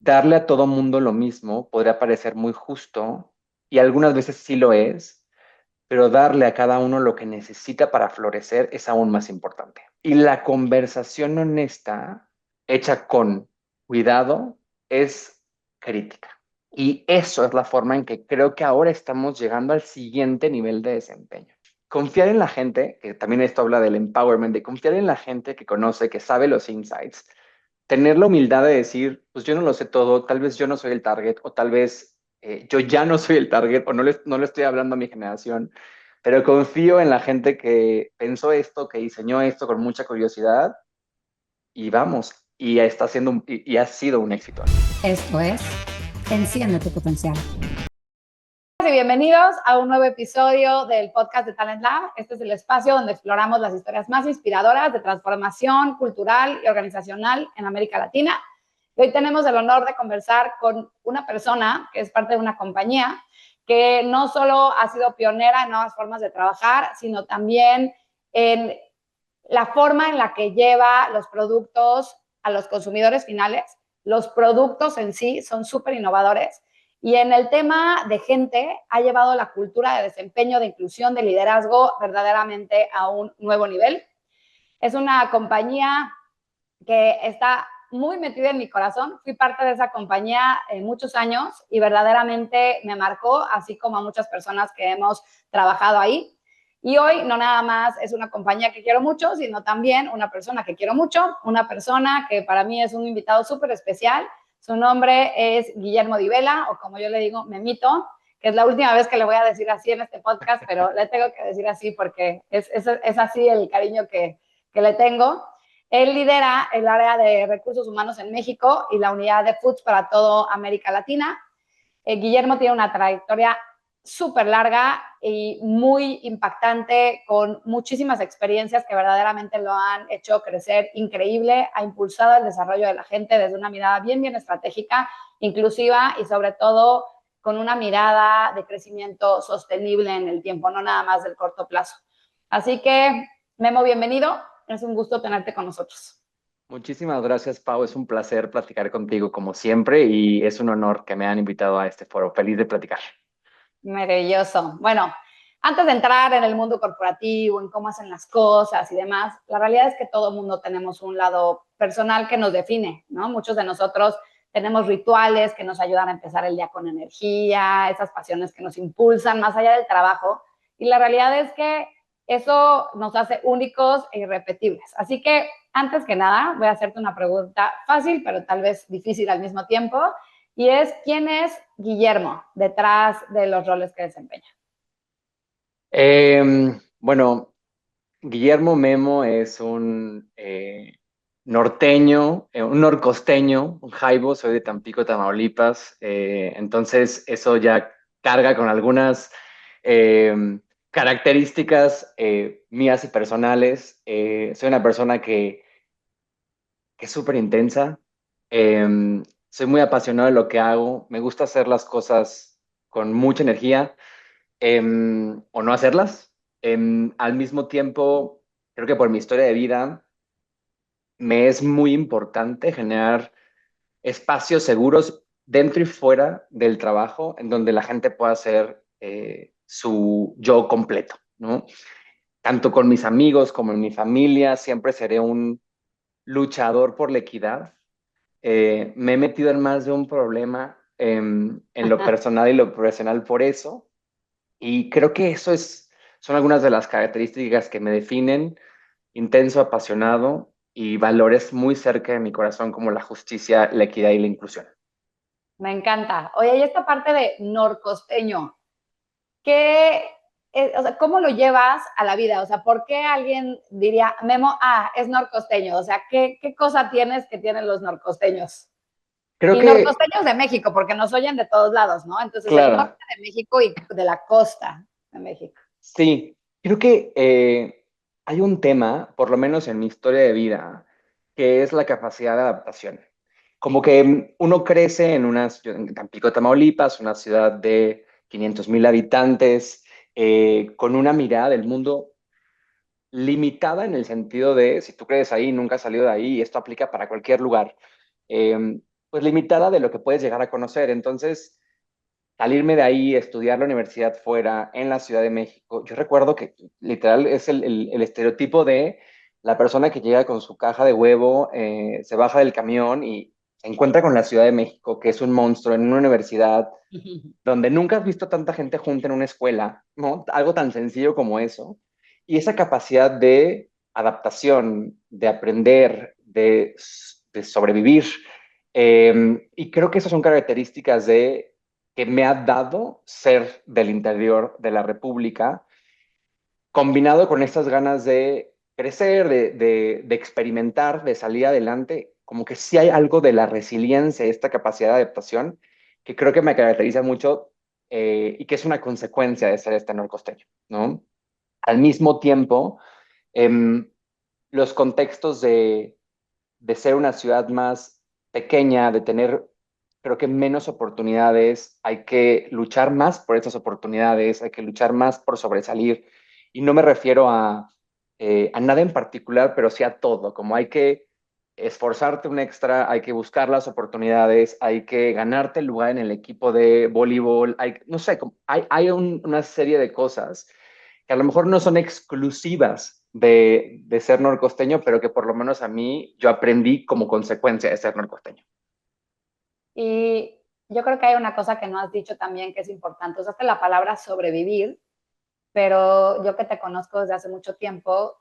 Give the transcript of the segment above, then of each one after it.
darle a todo mundo lo mismo podría parecer muy justo, y algunas veces sí lo es, pero darle a cada uno lo que necesita para florecer es aún más importante. Y la conversación honesta, hecha con cuidado, es crítica. Y eso es la forma en que creo que ahora estamos llegando al siguiente nivel de desempeño. Confiar en la gente, que también esto habla del empowerment, de confiar en la gente que conoce, que sabe los insights, tener la humildad de decir, pues yo no lo sé todo, tal vez yo no soy el target, o tal vez yo ya no soy el target, o no le estoy hablando a mi generación, pero confío en la gente que pensó esto, que diseñó esto con mucha curiosidad, y vamos, y está haciendo y ha sido un éxito. Esto es Enciende tu potencial. Y bienvenidos a un nuevo episodio del podcast de Talent Lab. Este es el espacio donde exploramos las historias más inspiradoras de transformación cultural y organizacional en América Latina. Y hoy tenemos el honor de conversar con una persona que es parte de una compañía que no solo ha sido pionera en nuevas formas de trabajar, sino también en la forma en la que lleva los productos a los consumidores finales. Los productos en sí son súper innovadores. Y en el tema de gente, ha llevado la cultura de desempeño, de inclusión, de liderazgo verdaderamente a un nuevo nivel. Es una compañía que está muy metida en mi corazón. Fui parte de esa compañía muchos años y verdaderamente me marcó, así como a muchas personas que hemos trabajado ahí. Y hoy no nada más es una compañía que quiero mucho, sino también una persona que quiero mucho, una persona que para mí es un invitado súper especial. Su nombre es Guillermo Di Vela, o como yo le digo, Memito, que es la última vez que le voy a decir así en este podcast, pero le tengo que decir así porque es así el cariño que le tengo. Él lidera el área de recursos humanos en México y la unidad de Foods para toda América Latina. Guillermo tiene una trayectoria súper larga y muy impactante, con muchísimas experiencias que verdaderamente lo han hecho crecer increíble. Ha impulsado el desarrollo de la gente desde una mirada bien estratégica, inclusiva y sobre todo con una mirada de crecimiento sostenible en el tiempo, no nada más del corto plazo. Así que, Memo, bienvenido. Es un gusto tenerte con nosotros. Muchísimas gracias, Pau. Es un placer platicar contigo como siempre y es un honor que me han invitado a este foro. Feliz de platicar. Maravilloso. Bueno, antes de entrar en el mundo corporativo, en cómo hacen las cosas y demás, la realidad es que todo mundo tenemos un lado personal que nos define, ¿no? Muchos de nosotros tenemos rituales que nos ayudan a empezar el día con energía, esas pasiones que nos impulsan más allá del trabajo. Y la realidad es que eso nos hace únicos e irrepetibles. Así que, antes que nada, voy a hacerte una pregunta fácil, pero tal vez difícil al mismo tiempo. Y es, ¿quién es Guillermo detrás de los roles que desempeña? Bueno, Guillermo Memo es un norteño, un norcosteño, un jaibo, soy de Tampico, Tamaulipas, entonces eso ya carga con algunas características mías y personales. Soy una persona que es súper intensa, soy muy apasionado de lo que hago, me gusta hacer las cosas con mucha energía, o no hacerlas. Al mismo tiempo, creo que por mi historia de vida, me es muy importante generar espacios seguros dentro y fuera del trabajo en donde la gente pueda ser su yo completo, ¿no? Tanto con mis amigos como en mi familia, siempre seré un luchador por la equidad. Me he metido en más de un problema en lo personal y lo profesional por eso. Y creo que son algunas de las características que me definen: intenso, apasionado y valores muy cerca de mi corazón como la justicia, la equidad y la inclusión. Me encanta. Oye, y esta parte de norcosteño, ¿qué, o sea, cómo lo llevas a la vida? O sea, ¿por qué alguien diría, Memo, es norcosteño? O sea, ¿qué cosa tienes que tienen los norcosteños? Creo Y que, norcosteños de México, porque nos oyen de todos lados, ¿no? Entonces, del norte claro, de México y de la costa de México. sí, creo que hay un tema, por lo menos en mi historia de vida, que es la capacidad de adaptación. Como que uno crece en en Tampico, Tamaulipas, una ciudad de 500,000 habitantes, con una mirada del mundo limitada en el sentido de, si tú crees ahí, nunca has salido de ahí, y esto aplica para cualquier lugar. pues limitada de lo que puedes llegar a conocer. Entonces, salirme de ahí, estudiar la universidad fuera, en la Ciudad de México, yo recuerdo que literal es el estereotipo de la persona que llega con su caja de huevo, se baja del camión y se encuentra con la Ciudad de México, que es un monstruo en una universidad donde nunca has visto tanta gente junta en una escuela, ¿no? Algo tan sencillo como eso. Y esa capacidad de adaptación, de aprender, de sobrevivir. Y creo que esas son características de que me ha dado ser del interior de la República, combinado con estas ganas de crecer, de experimentar, de salir adelante, como que sí hay algo de la resiliencia, esta capacidad de adaptación, que creo que me caracteriza mucho y que es una consecuencia de ser este norcosteño, ¿no? Al mismo tiempo, em, los contextos de ser una ciudad más pequeña, de tener, creo que menos oportunidades, hay que luchar más por esas oportunidades, hay que luchar más por sobresalir. Y no me refiero a nada en particular, pero sí a todo, como hay que esforzarte un extra, hay que buscar las oportunidades, hay que ganarte el lugar en el equipo de voleibol, hay, no sé, hay una serie de cosas que a lo mejor no son exclusivas de ser norcosteño, pero que por lo menos a mí yo aprendí como consecuencia de ser norcosteño. Y yo creo que hay una cosa que no has dicho también que es importante. Usaste la palabra sobrevivir, pero yo que te conozco desde hace mucho tiempo,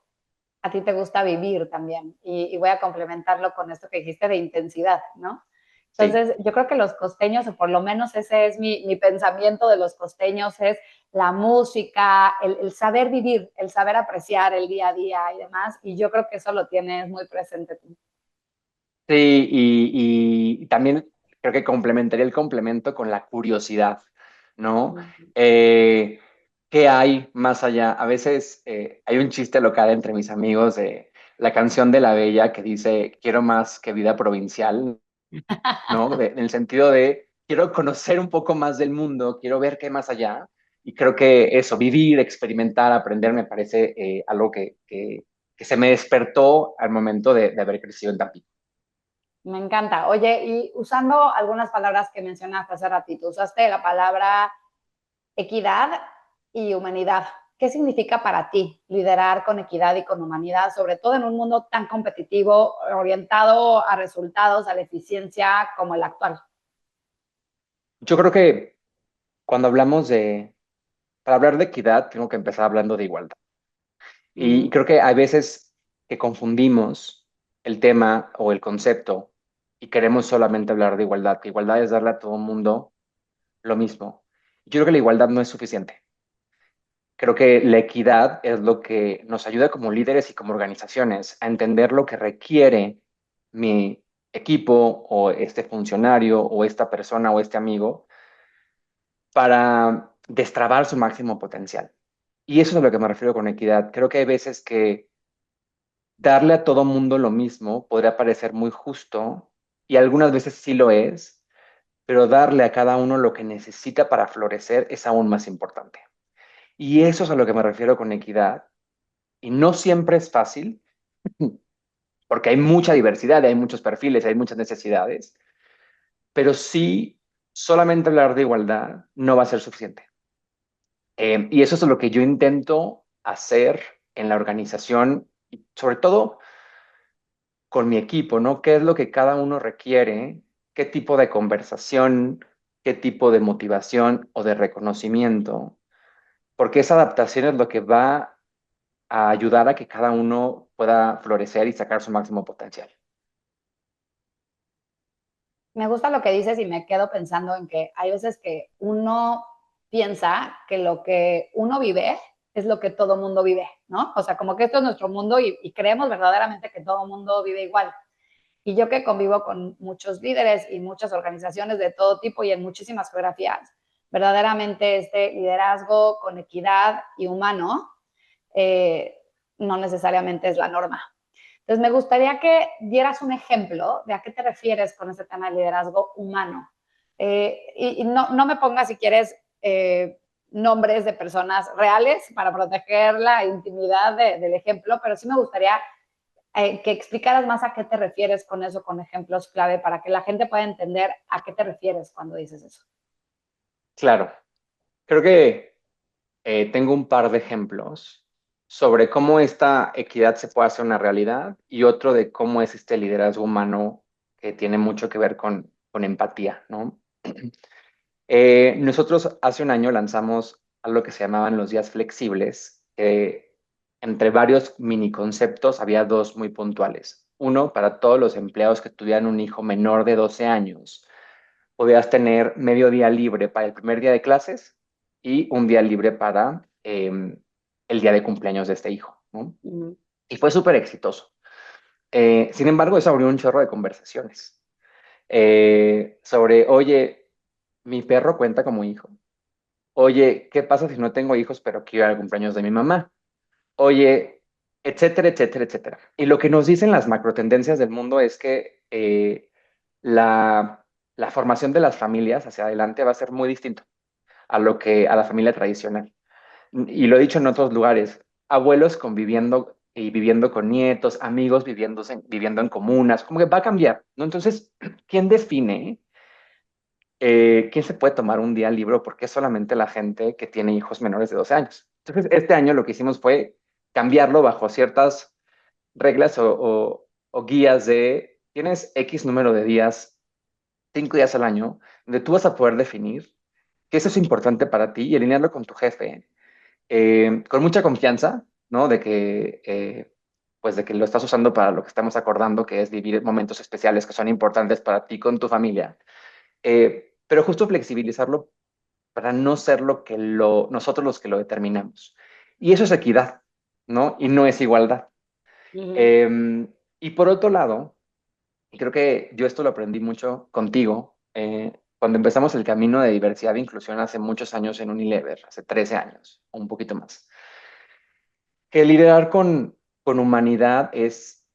a ti te gusta vivir también. Y voy a complementarlo con esto que dijiste de intensidad, ¿no? Sí, Entonces, yo creo que los costeños, o por lo menos ese es mi pensamiento de los costeños, es la música, el saber vivir, el saber apreciar el día a día y demás. Y yo creo que eso lo tienes muy presente tú. sí, y también creo que complementaría el complemento con la curiosidad, ¿no? Eh, ¿Qué hay más allá? A veces hay un chiste local entre mis amigos de la canción de La Bella que dice, quiero más que vida provincial, ¿no? En el sentido de, quiero conocer un poco más del mundo, quiero ver qué hay más allá. Y creo que eso, vivir, experimentar, aprender, me parece algo que se me despertó al momento de haber crecido en Tampico. Me encanta. Oye, y usando algunas palabras que mencionaste hace ratito, usaste la palabra equidad y humanidad. ¿Qué significa para ti liderar con equidad y con humanidad, sobre todo en un mundo tan competitivo, orientado a resultados, a la eficiencia como el actual? Yo creo que cuando hablamos para hablar de equidad, tengo que empezar hablando de igualdad. Y Mm. creo que hay veces que confundimos el tema o el concepto y queremos solamente hablar de igualdad, que igualdad es darle a todo el mundo lo mismo. Yo creo que la igualdad no es suficiente. Creo que la equidad es lo que nos ayuda como líderes y como organizaciones a entender lo que requiere mi equipo o este funcionario o esta persona o este amigo para destrabar su máximo potencial. Y eso es a lo que me refiero con equidad. Creo que hay veces que darle a todo mundo lo mismo podría parecer muy justo y algunas veces sí lo es, pero darle a cada uno lo que necesita para florecer es aún más importante. Y eso es a lo que me refiero con equidad. Y no siempre es fácil, porque hay mucha diversidad, hay muchos perfiles, hay muchas necesidades, pero sí, solamente hablar de igualdad no va a ser suficiente. Y eso es lo que yo intento hacer en la organización, y sobre todo con mi equipo, ¿no? ¿Qué es lo que cada uno requiere? ¿Qué tipo de conversación? ¿Qué tipo de motivación o de reconocimiento? Porque esa adaptación es lo que va a ayudar a que cada uno pueda florecer y sacar su máximo potencial. Me gusta lo que dices y me quedo pensando en que hay veces que uno piensa que lo que uno vive es lo que todo mundo vive, ¿no? O sea, como que esto es nuestro mundo y creemos verdaderamente que todo mundo vive igual. Y yo que convivo con muchos líderes y muchas organizaciones de todo tipo y en muchísimas geografías, verdaderamente este liderazgo con equidad y humano eh, no necesariamente es la norma. Entonces, me gustaría que dieras un ejemplo de a qué te refieres con este tema de liderazgo humano. Y no me pongas, si quieres, nombres de personas reales para proteger la intimidad del ejemplo, pero sí me gustaría que explicaras más a qué te refieres con eso, con ejemplos clave, para que la gente pueda entender a qué te refieres cuando dices eso. Claro, creo que tengo un par de ejemplos sobre cómo esta equidad se puede hacer una realidad y otro de cómo es este liderazgo humano que tiene mucho que ver con empatía, ¿no? Nosotros hace un año lanzamos algo que se llamaban los días flexibles, que entre varios mini conceptos había dos muy puntuales. Uno, para todos los empleados que tuvieran un hijo menor de 12 años, podías tener medio día libre para el primer día de clases y un día libre para el día de cumpleaños de este hijo, ¿no? Mm. Y fue súper exitoso. Sin embargo, eso abrió un chorro de conversaciones sobre, oye, mi perro cuenta como hijo. Oye, ¿qué pasa si no tengo hijos pero quiero ir al cumpleaños de mi mamá? Oye, etcétera, etcétera, etcétera. Y lo que nos dicen las macrotendencias del mundo es que la formación de las familias hacia adelante va a ser muy distinto a lo que a la familia tradicional. Y lo he dicho en otros lugares, abuelos conviviendo y viviendo con nietos, amigos viviendo en comunas, como que va a cambiar, ¿no? Entonces, ¿quién define quién se puede tomar un día libre? Porque es solamente la gente que tiene hijos menores de 12 años. Entonces, este año lo que hicimos fue cambiarlo bajo ciertas reglas o guías de, tienes X número de días, 5 días al año, donde tú vas a poder definir que eso es importante para ti y alinearlo con tu jefe, con mucha confianza, ¿no? De que, pues de que lo estás usando para lo que estamos acordando, que es vivir momentos especiales que son importantes para ti con tu familia. Pero justo flexibilizarlo para no ser nosotros los que lo determinamos. Y eso es equidad, ¿no? Y no es igualdad. Ujú. Eh, y por otro lado, y creo que yo esto lo aprendí mucho contigo, cuando empezamos el camino de diversidad e inclusión hace muchos años en Unilever, hace 13 años, o un poquito más, que liderar con humanidad es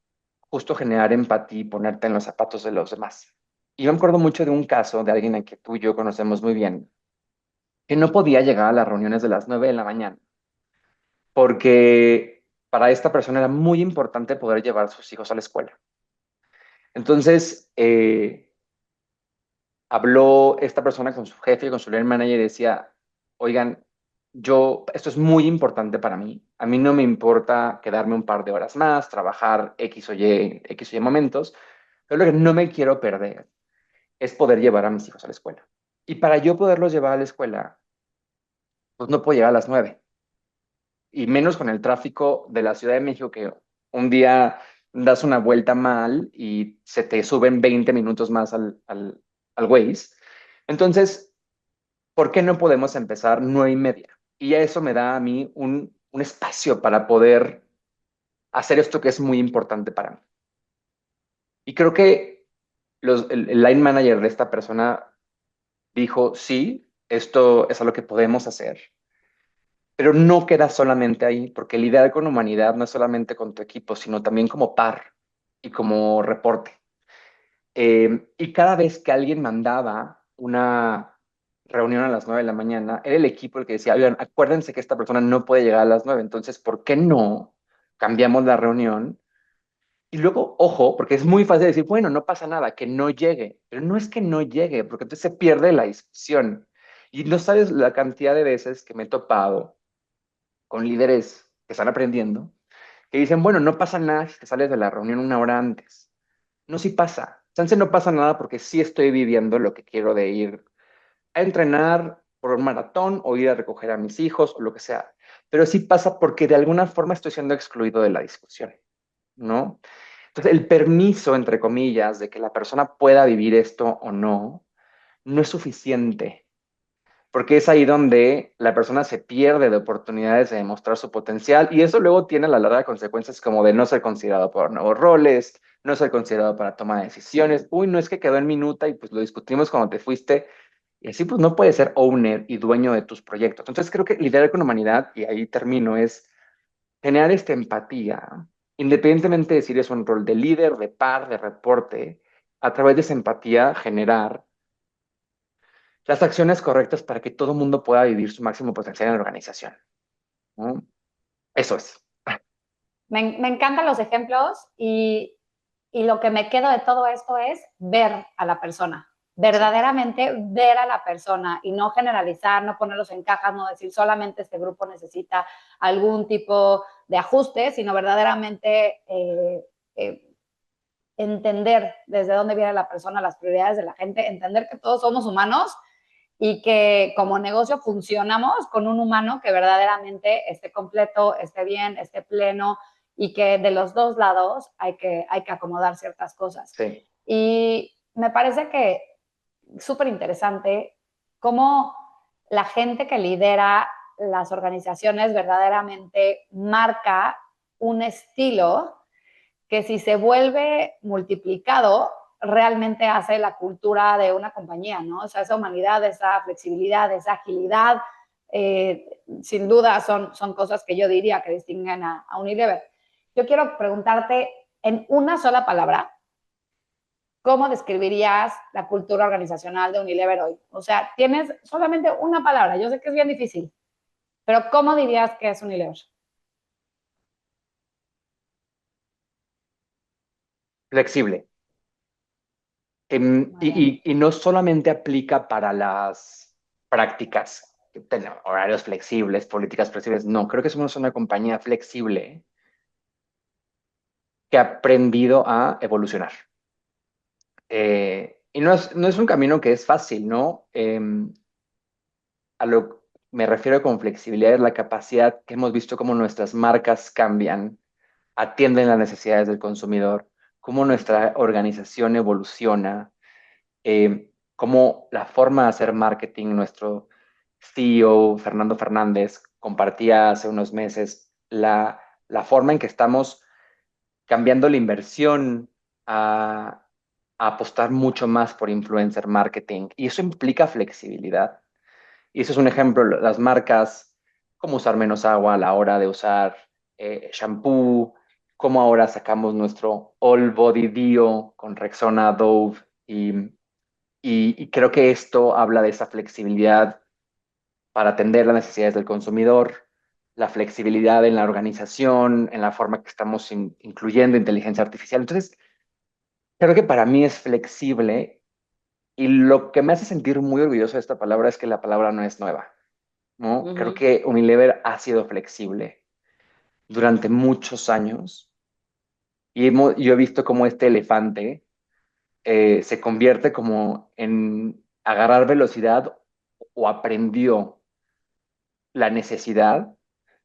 justo generar empatía y ponerte en los zapatos de los demás. Y yo me acuerdo mucho de un caso de alguien a que tú y yo conocemos muy bien, que no podía llegar a las reuniones de las 9 de la mañana, porque para esta persona era muy importante poder llevar a sus hijos a la escuela. Entonces, habló esta persona con su jefe, con su lead manager y decía, oigan, esto es muy importante para mí. A mí no me importa quedarme un par de horas más, trabajar X o Y momentos, pero lo que no me quiero perder es poder llevar a mis hijos a la escuela. Y para yo poderlos llevar a la escuela, pues no puedo llegar a las 9. Y menos con el tráfico de la Ciudad de México, que un día das una vuelta mal y se te suben 20 minutos más al Waze. Entonces, ¿por qué no podemos empezar 9:30? Y eso me da a mí un espacio para poder hacer esto que es muy importante para mí. Y creo que el line manager de esta persona dijo, sí, esto es algo que podemos hacer, pero no queda solamente ahí, porque lidiar con humanidad no es solamente con tu equipo, sino también como par y como reporte. Y cada vez que alguien mandaba una reunión a las 9 de la mañana, era el equipo el que decía, oigan, acuérdense que esta persona no puede llegar a las 9, entonces, ¿por qué no cambiamos la reunión? Y luego, ojo, porque es muy fácil decir, bueno, no pasa nada, que no llegue, pero no es que no llegue, porque entonces se pierde la discusión. Y no sabes la cantidad de veces que me he topado con líderes que están aprendiendo, que dicen, bueno, no pasa nada si te sales de la reunión una hora antes. No, sí pasa. Chance no pasa nada porque sí estoy viviendo lo que quiero de ir a entrenar por un maratón o ir a recoger a mis hijos o lo que sea. Pero sí pasa porque de alguna forma estoy siendo excluido de la discusión, ¿no? Entonces, el permiso, entre comillas, de que la persona pueda vivir esto o no, no es suficiente, porque es ahí donde la persona se pierde de oportunidades de demostrar su potencial y eso luego tiene a la larga consecuencias como de no ser considerado por nuevos roles, no ser considerado para toma de decisiones. Uy, no es que quedó en minuta y pues lo discutimos cuando te fuiste. Y así pues no puedes ser owner y dueño de tus proyectos. Entonces creo que liderar con humanidad, y ahí termino, es generar esta empatía, independientemente de si eres un rol de líder, de par, de reporte, a través de esa empatía generar las acciones correctas para que todo el mundo pueda vivir su máximo potencial en la organización, ¿no? Eso es. Me encantan los ejemplos y lo que me quedo de todo esto es ver a la persona, Sí, verdaderamente ver a la persona y no generalizar, no ponerlos en cajas, no decir solamente este grupo necesita algún tipo de ajuste, sino verdaderamente eh, entender desde dónde viene la persona, las prioridades de la gente, entender que todos somos humanos y que como negocio funcionamos con un humano que verdaderamente esté completo, esté bien, esté pleno y que de los dos lados hay que acomodar ciertas cosas. sí, Y me parece que súper interesante cómo la gente que lidera las organizaciones verdaderamente marca un estilo que si se vuelve multiplicado, realmente hace la cultura de una compañía, ¿no? O sea, esa humanidad, esa flexibilidad, esa agilidad, sin duda son cosas que yo diría que distinguen a Unilever. Yo quiero preguntarte en una sola palabra, ¿cómo describirías la cultura organizacional de Unilever hoy? O sea, tienes solamente una palabra, yo sé que es bien difícil, pero ¿cómo dirías que es Unilever? flexible. Muy bien. Y no solamente aplica para las prácticas, tener horarios flexibles, políticas flexibles, no, creo que somos una compañía flexible que ha aprendido a evolucionar. Y no es un camino que es fácil, ¿no? A lo que me refiero con flexibilidad es la capacidad que hemos visto cómo nuestras marcas cambian, atienden las necesidades del consumidor, cómo nuestra organización evoluciona, cómo la forma de hacer marketing, nuestro CEO, Fernando Fernández, compartía hace unos meses la forma en que estamos cambiando la inversión a apostar mucho más por influencer marketing. Y eso implica flexibilidad. Y eso es un ejemplo, las marcas, cómo usar menos agua a la hora de usar shampoo, cómo ahora sacamos nuestro All Body Dio con Rexona, Dove, y creo que esto habla de esa flexibilidad para atender las necesidades del consumidor, la flexibilidad en la organización, en la forma que estamos incluyendo inteligencia artificial. Entonces, creo que para mí es flexible y lo que me hace sentir muy orgulloso de esta palabra es que la palabra no es nueva, Uh ¿no? Creo -huh. que Unilever ha sido flexible durante muchos años y yo he visto cómo este elefante se convierte como en agarrar velocidad o aprendió la necesidad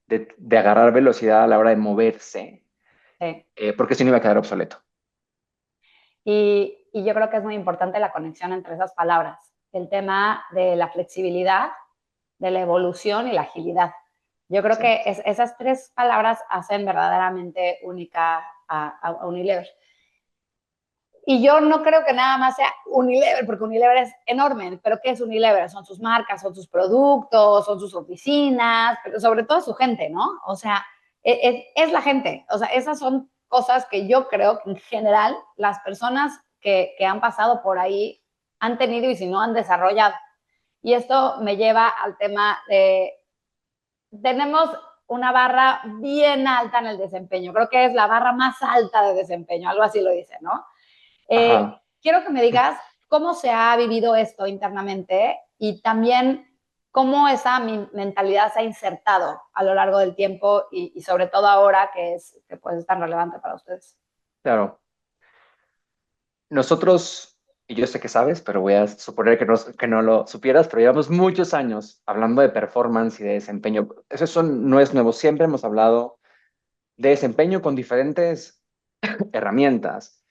de agarrar velocidad a la hora de moverse, Sí. porque si no iba a quedar obsoleto. Y yo creo que es muy importante la conexión entre esas palabras, el tema de la flexibilidad, de la evolución y la agilidad. Yo creo Sí, que esas tres palabras hacen verdaderamente única a Unilever. Y yo no creo que nada más sea Unilever, porque Unilever es enorme, pero ¿qué es Unilever? Son sus marcas, son sus productos, son sus oficinas, pero sobre todo su gente, ¿no? O sea, es la gente. O sea, esas son cosas que yo creo que en general las personas que han pasado por ahí han tenido y si no han desarrollado. Y esto me lleva al tema de, tenemos una barra bien alta en el desempeño, creo que es la barra más alta de desempeño, algo así lo dice, ¿no? ajá. Quiero que me digas cómo se ha vivido esto internamente y también cómo esa mentalidad se ha insertado a lo largo del tiempo y sobre todo ahora que pues es tan relevante para ustedes. Claro. Nosotros, y yo sé que sabes, pero voy a suponer que no lo supieras, pero llevamos muchos años hablando de performance y de desempeño. No es nuevo, siempre hemos hablado de desempeño con diferentes herramientas.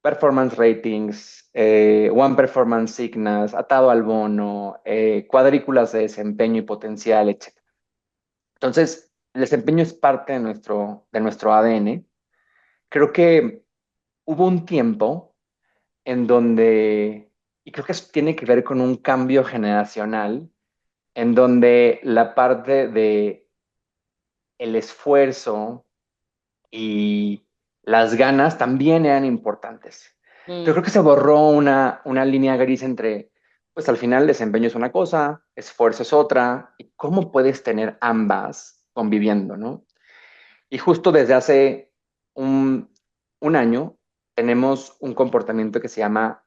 Performance ratings, One Performance Signals, atado al bono, cuadrículas de desempeño y potencial, etc. Entonces, el desempeño es parte de nuestro ADN. Creo que hubo un tiempo en donde, y creo que eso tiene que ver con un cambio generacional, en donde la parte de el esfuerzo y las ganas también eran importantes. Pero creo Mm, que se borró una línea gris entre, pues al final desempeño es una cosa, esfuerzo es otra, y cómo puedes tener ambas conviviendo, ¿no? Y justo desde hace un año tenemos un comportamiento que se llama,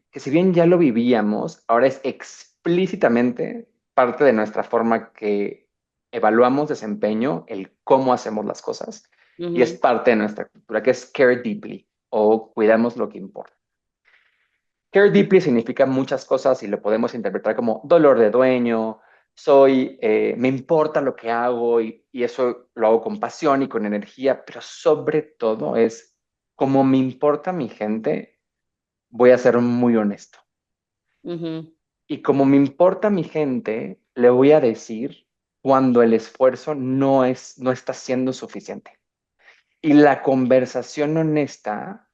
que si bien ya lo vivíamos, ahora es explícitamente parte de nuestra forma que evaluamos desempeño, el cómo hacemos las cosas, y es Ujú, parte de nuestra cultura, que es care deeply o cuidamos lo que importa. Care deeply significa muchas cosas y lo podemos interpretar como dolor de dueño, me importa lo que hago y eso lo hago con pasión y con energía, pero sobre todo es como me importa mi gente, voy a ser muy honesto. ujú, Y como me importa mi gente, le voy a decir cuando el esfuerzo no está siendo suficiente. Y la conversación honesta,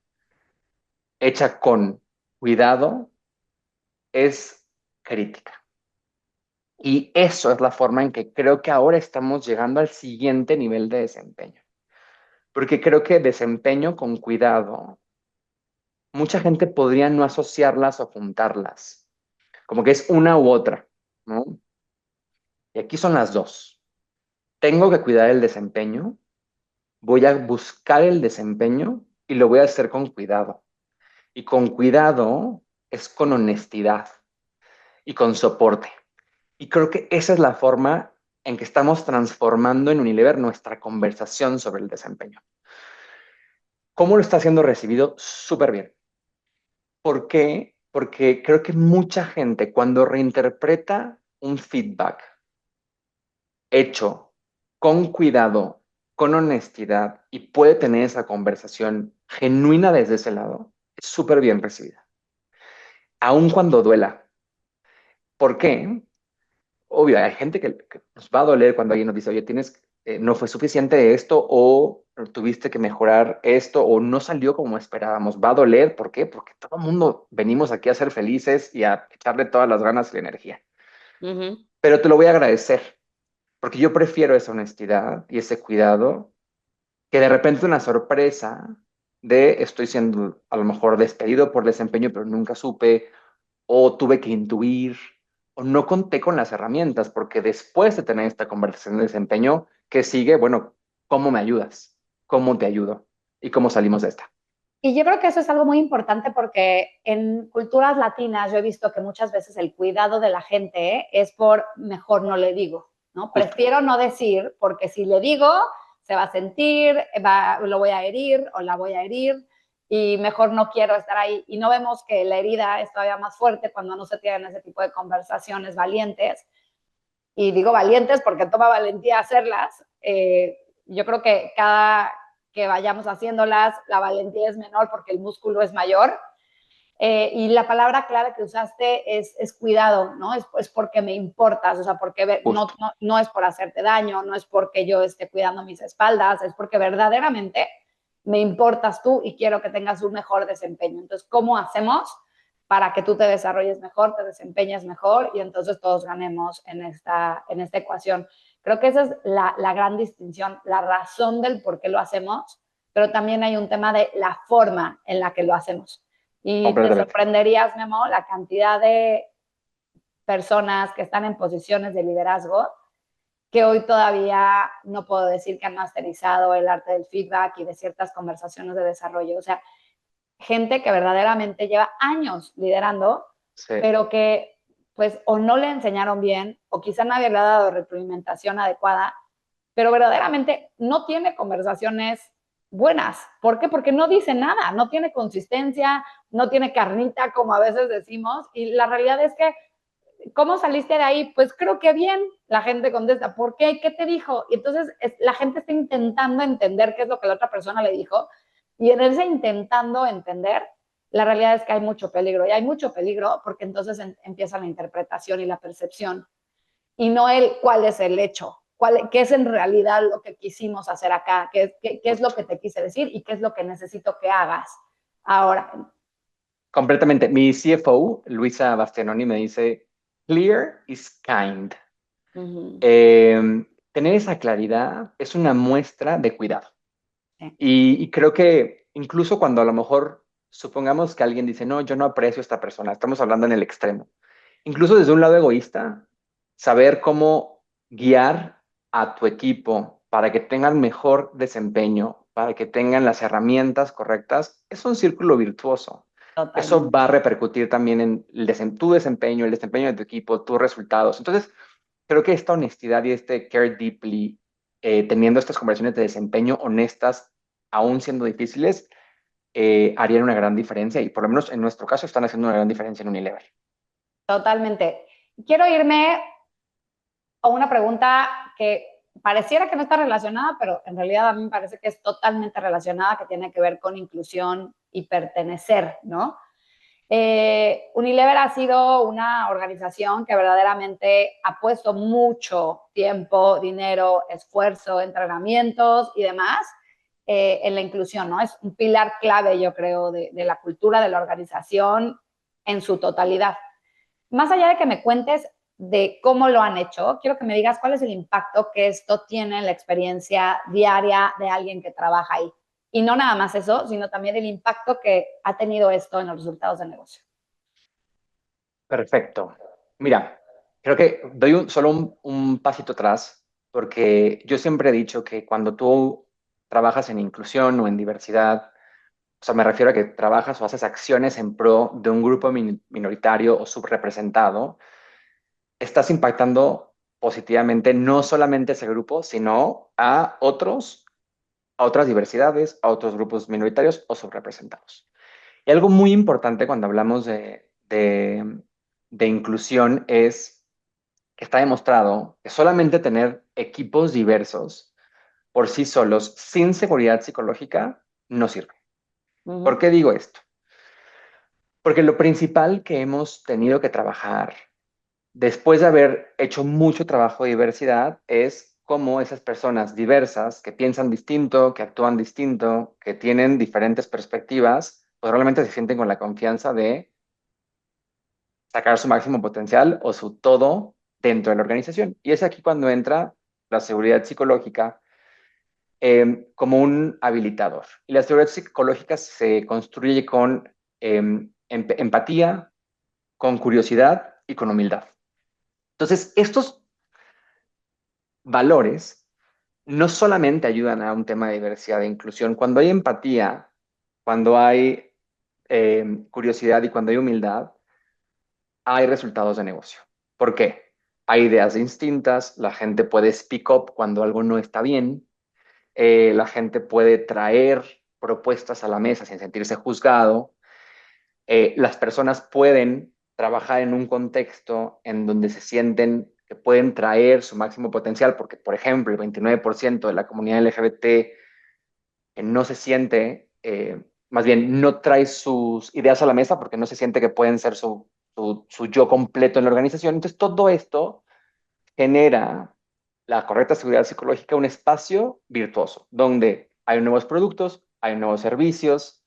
hecha con cuidado, es crítica. Y eso es la forma en que creo que ahora estamos llegando al siguiente nivel de desempeño. Porque creo que desempeño con cuidado, mucha gente podría no asociarlas o juntarlas, como que es una u otra, ¿no? Y aquí son las dos. Tengo que cuidar el desempeño, voy a buscar el desempeño y lo voy a hacer con cuidado. Y con cuidado es con honestidad y con soporte. Y creo que esa es la forma en que estamos transformando en Unilever nuestra conversación sobre el desempeño. ¿Cómo lo está siendo recibido? Súper bien. ¿Por qué? Porque creo que mucha gente cuando reinterpreta un feedback hecho con cuidado, con honestidad y puede tener esa conversación genuina desde ese lado, es súper bien recibida. Aun cuando duela. ¿Por qué? Obvio, hay gente que nos va a doler cuando alguien nos dice, oye, no fue suficiente esto o tuviste que mejorar esto o no salió como esperábamos. Va a doler, ¿por qué? Porque todo el mundo venimos aquí a ser felices y a echarle todas las ganas y la energía. ujú. Pero te lo voy a agradecer, porque yo prefiero esa honestidad y ese cuidado que de repente una sorpresa de estoy siendo a lo mejor despedido por desempeño, pero nunca supe, o tuve que intuir, o no conté con las herramientas, porque después de tener esta conversación de desempeño, ¿qué sigue? Bueno, ¿cómo me ayudas? ¿Cómo te ayudo? ¿Y cómo salimos de esta? Y yo creo que eso es algo muy importante porque en culturas latinas yo he visto que muchas veces el cuidado de la gente es por mejor no le digo, ¿no? Justo. Prefiero no decir porque si le digo se va a sentir, lo voy a herir o la voy a herir y mejor no quiero estar ahí. Y no vemos que la herida es todavía más fuerte cuando no se tienen ese tipo de conversaciones valientes. Y digo valientes porque toma valentía hacerlas. Yo creo que cada que vayamos haciéndolas, la valentía es menor porque el músculo es mayor. Y la palabra clave que usaste es cuidado, ¿no? Es porque me importas, o sea, porque Justo. no es por hacerte daño, no es porque yo esté cuidando mis espaldas, es porque verdaderamente me importas tú y quiero que tengas un mejor desempeño. Entonces, ¿cómo hacemos para que tú te desarrolles mejor, te desempeñes mejor y entonces todos ganemos en esta ecuación? Creo que esa es la gran distinción, la razón del por qué lo hacemos, pero también hay un tema de la forma en la que lo hacemos. Y te Completamente. sorprenderías, Memo, la cantidad de personas que están en posiciones de liderazgo que hoy todavía no puedo decir que han masterizado el arte del feedback y de ciertas conversaciones de desarrollo. O sea, gente que verdaderamente lleva años liderando, Sí. pero que pues o no le enseñaron bien o quizá nadie le ha dado retroalimentación adecuada, pero verdaderamente no tiene conversaciones buenas. ¿Por qué? Porque no dice nada, no tiene consistencia, no tiene carnita, como a veces decimos, y la realidad es que, ¿cómo saliste de ahí? Pues creo que bien, la gente contesta, ¿por qué? ¿Qué te dijo? Y entonces la gente está intentando entender qué es lo que la otra persona le dijo, y en ese intentando entender, la realidad es que hay mucho peligro, y hay mucho peligro porque entonces empieza la interpretación y la percepción y no el cuál es el hecho, qué es en realidad lo que quisimos hacer acá, qué es lo Justo. que te quise decir y qué es lo que necesito que hagas ahora. Completamente. Mi CFO, Luisa Bastianoni, me dice, clear is kind. Uh -huh. Tener esa claridad es una muestra de cuidado. Sí. Y creo que incluso cuando a lo mejor supongamos que alguien dice, no, yo no aprecio a esta persona, estamos hablando en el extremo. Incluso desde un lado egoísta, saber cómo guiar a tu equipo para que tengan mejor desempeño, para que tengan las herramientas correctas, es un círculo virtuoso. Eso Totalmente. va a repercutir también en tu desempeño, el desempeño de tu equipo, tus resultados. Entonces, creo que esta honestidad y este care deeply, teniendo estas conversaciones de desempeño honestas, aún siendo difíciles, harían una gran diferencia y por lo menos en nuestro caso están haciendo una gran diferencia en Unilever. Totalmente. Quiero irme a una pregunta que pareciera que no está relacionada, pero en realidad a mí me parece que es totalmente relacionada, que tiene que ver con inclusión y pertenecer, ¿no? Unilever ha sido una organización que verdaderamente ha puesto mucho tiempo, dinero, esfuerzo, entrenamientos y demás en la inclusión, ¿no? Es un pilar clave, yo creo, de la cultura de la organización en su totalidad. Más allá de que me cuentes de cómo lo han hecho, quiero que me digas cuál es el impacto que esto tiene en la experiencia diaria de alguien que trabaja ahí. Y no nada más eso, sino también el impacto que ha tenido esto en los resultados del negocio. Perfecto. Mira, creo que doy solo un pasito atrás, porque yo siempre he dicho que cuando tú trabajas en inclusión o en diversidad, o sea, me refiero a que trabajas o haces acciones en pro de un grupo minoritario o subrepresentado, estás impactando positivamente no solamente a ese grupo, sino a otros, a otras diversidades, a otros grupos minoritarios o subrepresentados. Y algo muy importante cuando hablamos de inclusión es que está demostrado que solamente tener equipos diversos por sí solos, sin seguridad psicológica, no sirve. Uh ¿Por -huh. qué digo esto? Porque lo principal que hemos tenido que trabajar después de haber hecho mucho trabajo de diversidad es cómo esas personas diversas que piensan distinto, que actúan distinto, que tienen diferentes perspectivas, pues realmente se sienten con la confianza de sacar su máximo potencial o su todo dentro de la organización. Y es aquí cuando entra la seguridad psicológica como un habilitador. Y la seguridad psicológica se construye con empatía, con curiosidad y con humildad. Entonces, estos valores no solamente ayudan a un tema de diversidad e inclusión, cuando hay empatía, cuando hay curiosidad y cuando hay humildad, hay resultados de negocio. ¿Por qué? Hay ideas distintas, la gente puede speak up cuando algo no está bien, la gente puede traer propuestas a la mesa sin sentirse juzgado, las personas pueden trabajar en un contexto en donde se sienten que pueden traer su máximo potencial, porque, por ejemplo, el 29% de la comunidad LGBT no se siente, más bien no trae sus ideas a la mesa porque no se siente que pueden ser su yo completo en la organización. Entonces, todo esto genera la correcta seguridad psicológica, un espacio virtuoso, donde hay nuevos productos, hay nuevos servicios,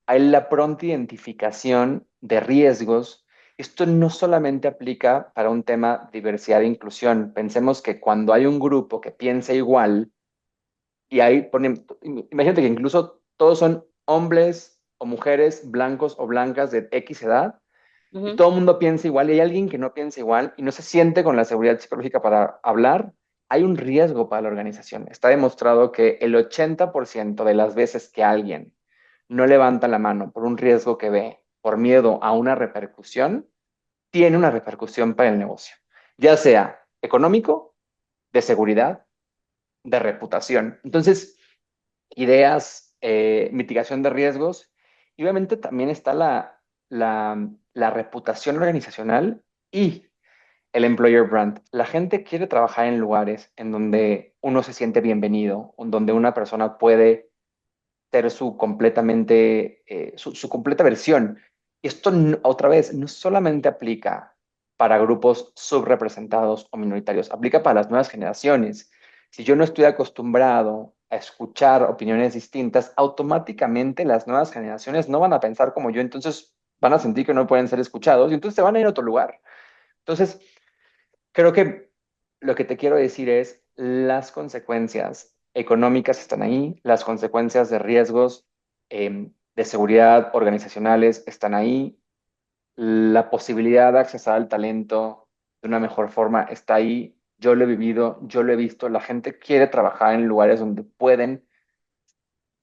hay la pronta identificación de riesgos. Esto no solamente aplica para un tema diversidad e inclusión. Pensemos que cuando hay un grupo que piensa igual, y ahí ponen, imagínate que incluso todos son hombres o mujeres blancos o blancas de X edad, Uh y -huh. todo el mundo piensa igual, y hay alguien que no piensa igual y no se siente con la seguridad psicológica para hablar, hay un riesgo para la organización. Está demostrado que el 80% de las veces que alguien no levanta la mano por un riesgo que ve, por miedo a una repercusión, tiene una repercusión para el negocio, ya sea económico, de seguridad, de reputación. Entonces, ideas, mitigación de riesgos, y obviamente también está la reputación organizacional y el employer brand. La gente quiere trabajar en lugares en donde uno se siente bienvenido, donde una persona puede ser su completa versión. Y esto, otra vez, no solamente aplica para grupos subrepresentados o minoritarios, aplica para las nuevas generaciones. Si yo no estoy acostumbrado a escuchar opiniones distintas, automáticamente las nuevas generaciones no van a pensar como yo, entonces van a sentir que no pueden ser escuchados y entonces se van a ir a otro lugar. Entonces, creo que lo que te quiero decir es las consecuencias económicas están ahí, las consecuencias de riesgos de seguridad organizacionales están ahí, la posibilidad de accesar al talento de una mejor forma está ahí. yo lo he vivido, yo lo he visto, la gente quiere trabajar en lugares donde pueden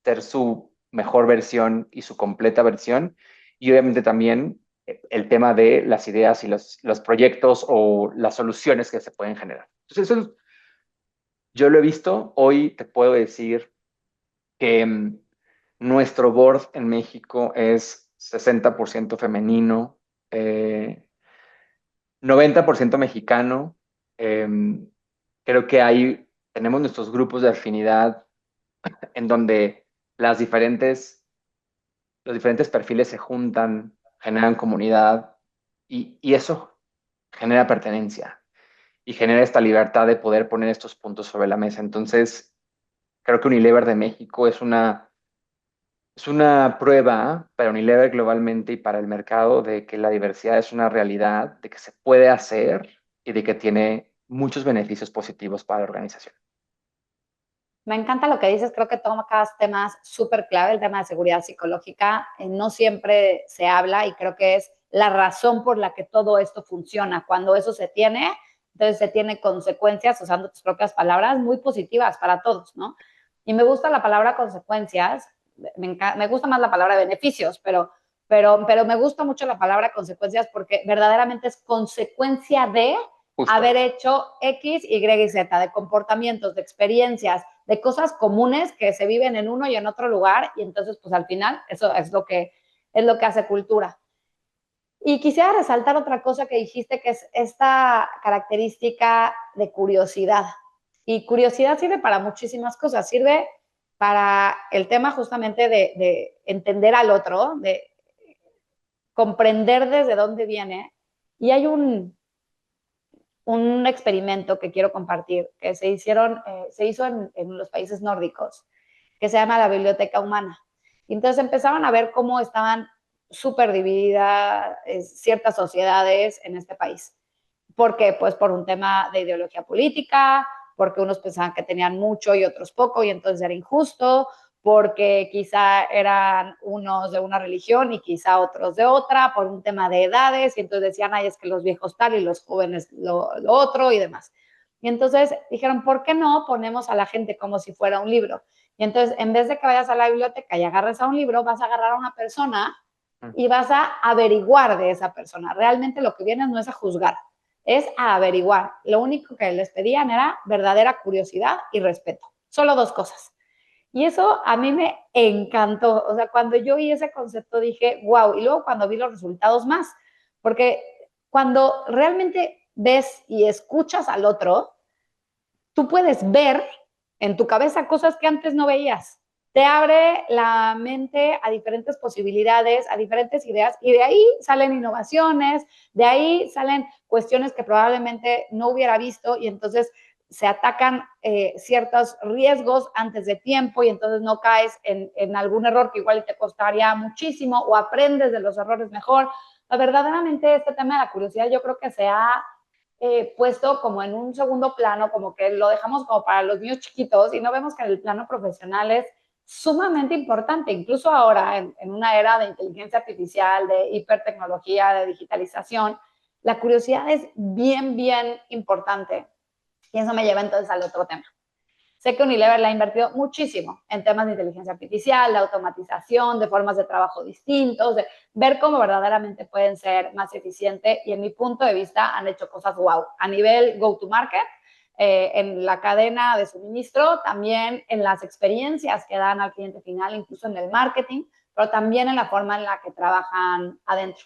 ser su mejor versión y su completa versión, y obviamente también el tema de las ideas y los proyectos o las soluciones que se pueden generar. Entonces, eso yo lo he visto, hoy te puedo decir que nuestro board en México es 60% femenino, eh, 90% mexicano. Eh, Creo que ahí tenemos nuestros grupos de afinidad en donde las los diferentes perfiles se juntan, generan comunidad y eso genera pertenencia y genera esta libertad de poder poner estos puntos sobre la mesa. Entonces, creo que Unilever de México es una prueba para Unilever globalmente y para el mercado de que la diversidad es una realidad, de que se puede hacer y de que tiene muchos beneficios positivos para la organización. Me encanta lo que dices, creo que tocas temas súper clave, el tema de seguridad psicológica, no siempre se habla y creo que es la razón por la que todo esto funciona. Cuando eso se tiene, entonces se tiene consecuencias, usando tus propias palabras, muy positivas para todos, ¿no? Y me gusta la palabra consecuencias, me gusta más la palabra beneficios, pero me gusta mucho la palabra consecuencias porque verdaderamente es consecuencia de Justo. haber hecho X, Y y Z, de comportamientos, de experiencias, de cosas comunes que se viven en uno y en otro lugar, y entonces, pues al final, eso es lo que hace cultura. Y quisiera resaltar otra cosa que dijiste, que es esta característica de curiosidad. Y curiosidad sirve para muchísimas cosas. Sirve para el tema justamente de entender al otro, de comprender desde dónde viene. Y hay un experimento que quiero compartir, que se hizo en los países nórdicos, que se llama la biblioteca humana. Y entonces empezaron a ver cómo estaban súper divididas ciertas sociedades en este país. ¿Por qué? Pues por un tema de ideología política, porque unos pensaban que tenían mucho y otros poco y entonces era injusto, porque quizá eran unos de una religión y quizá otros de otra, por un tema de edades, y entonces decían, ay, es que los viejos tal y los jóvenes lo otro y demás. Y entonces dijeron, ¿por qué no ponemos a la gente como si fuera un libro? Y entonces, en vez de que vayas a la biblioteca y agarres a un libro, vas a agarrar a una persona y vas a averiguar de esa persona. Realmente lo que vienes no es a juzgar, es a averiguar. Lo único que les pedían era verdadera curiosidad y respeto. Solo dos cosas. Y eso a mí me encantó. O sea, cuando yo oí ese concepto dije, wow. Y luego cuando vi los resultados más, porque cuando realmente ves y escuchas al otro, tú puedes ver en tu cabeza cosas que antes no veías. Te abre la mente a diferentes posibilidades, a diferentes ideas, y de ahí salen innovaciones, de ahí salen cuestiones que probablemente no hubiera visto, y entonces se atacan ciertos riesgos antes de tiempo, y entonces no caes en algún error que igual te costaría muchísimo, o aprendes de los errores mejor. Verdaderamente este tema de la curiosidad yo creo que se ha puesto como en un segundo plano, como que lo dejamos como para los niños chiquitos y no vemos que en el plano profesional es sumamente importante, incluso ahora en una era de inteligencia artificial, de hipertecnología, de digitalización, la curiosidad es bien, bien importante. Y eso me lleva entonces al otro tema. Sé que Unilever le ha invertido muchísimo en temas de inteligencia artificial, de automatización, de formas de trabajo distintos, de ver cómo verdaderamente pueden ser más eficientes, y en mi punto de vista han hecho cosas wow. A nivel go-to-market, en la cadena de suministro, también en las experiencias que dan al cliente final, incluso en el marketing, pero también en la forma en la que trabajan adentro.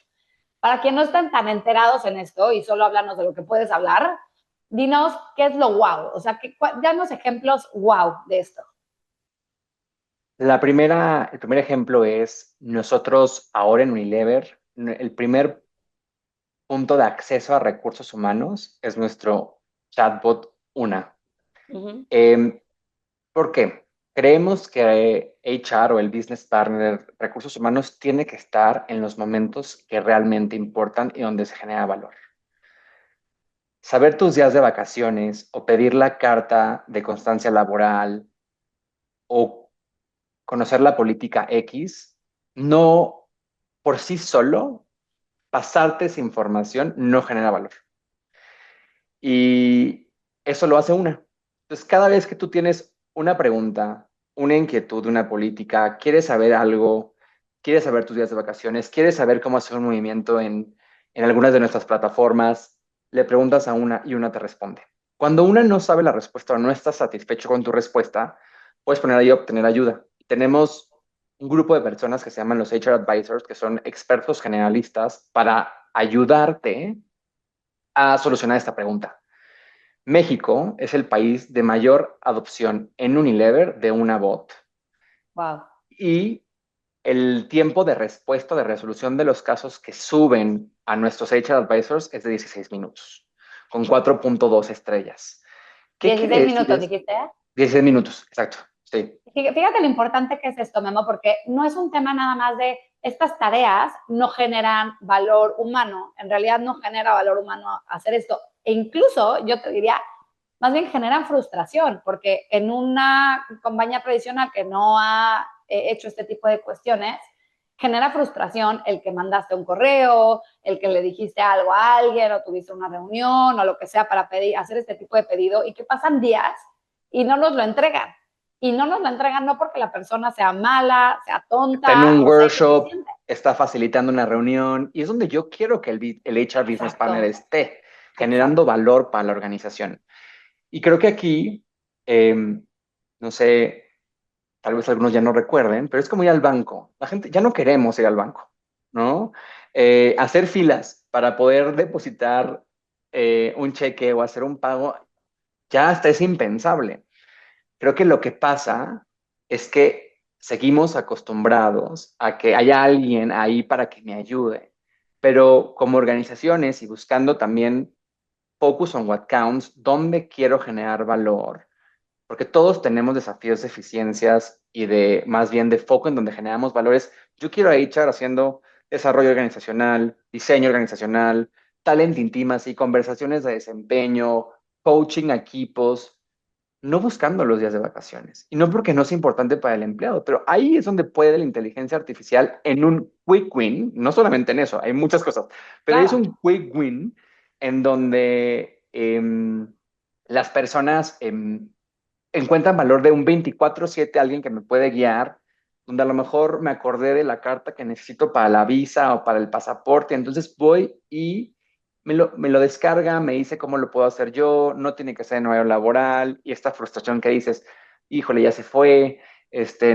Para quienes no están tan enterados en esto y solo hablarnos de lo que puedes hablar, dinos qué es lo wow, o sea, danos ejemplos wow de esto. El primer ejemplo es nosotros ahora en Unilever, el primer punto de acceso a recursos humanos es nuestro chatbot Una. Uh -huh. ¿Por qué? Creemos que HR o el business partner, recursos humanos, tiene que estar en los momentos que realmente importan y donde se genera valor. Saber tus días de vacaciones o pedir la carta de constancia laboral o conocer la política X, no por sí solo, pasarte esa información no genera valor. Y eso lo hace una. Entonces, cada vez que tú tienes una pregunta, una inquietud, una política, quieres saber algo, quieres saber tus días de vacaciones, quieres saber cómo hacer un movimiento en algunas de nuestras plataformas, le preguntas a una y una te responde. Cuando una no sabe la respuesta o no está satisfecho con tu respuesta, puedes poner ahí obtener ayuda. Tenemos un grupo de personas que se llaman los HR Advisors, que son expertos generalistas para ayudarte a solucionar esta pregunta. México es el país de mayor adopción en Unilever de una bot Wow. y el tiempo de respuesta, de resolución de los casos que suben a nuestros HR Advisors es de 16 minutos, con 4.2 estrellas. ¿Qué quiere 16 decir minutos, eso? dijiste. 16 minutos, exacto. Sí. Fíjate lo importante que es esto, Memo, porque no es un tema nada más de estas tareas no generan valor humano. En realidad no genera valor humano hacer esto. E incluso yo te diría, más bien generan frustración, porque en una compañía tradicional que no ha hecho este tipo de cuestiones, genera frustración el que mandaste un correo, el que le dijiste algo a alguien o tuviste una reunión o lo que sea para pedir, hacer este tipo de pedido y que pasan días y no nos lo entregan. Y no nos lo entregan no porque la persona sea mala, sea Está en tonta un o sea workshop, ineficiente. está facilitando una reunión y es donde yo quiero que el HR Business Partner Exacto, esté generando exacto. valor para la organización. Y creo que aquí, no sé, tal vez algunos ya no recuerden, pero es como ir al banco. La gente ya no queremos ir al banco, ¿no? Hacer filas para poder depositar un cheque o hacer un pago ya hasta es impensable. Creo que lo que pasa es que seguimos acostumbrados a que haya alguien ahí para que me ayude, pero como organizaciones y buscando también focus on what counts, dónde quiero generar valor, porque todos tenemos desafíos de eficiencias y de más bien de foco en donde generamos valores. Yo quiero a HR haciendo desarrollo organizacional, diseño organizacional, talent intimacy, conversaciones de desempeño, coaching a equipos, no buscando los días de vacaciones. Y no porque no sea importante para el empleado, pero ahí es donde puede la inteligencia artificial en un quick win, no solamente en eso, hay muchas cosas, pero es Claro. un quick win en donde las personas encuentran valor de un 24/7, alguien que me puede guiar, donde a lo mejor me acordé de la carta que necesito para la visa o para el pasaporte, entonces voy y me lo descarga, me dice cómo lo puedo hacer yo, no tiene que ser en horario laboral, y esta frustración que dices, híjole, ya se fue,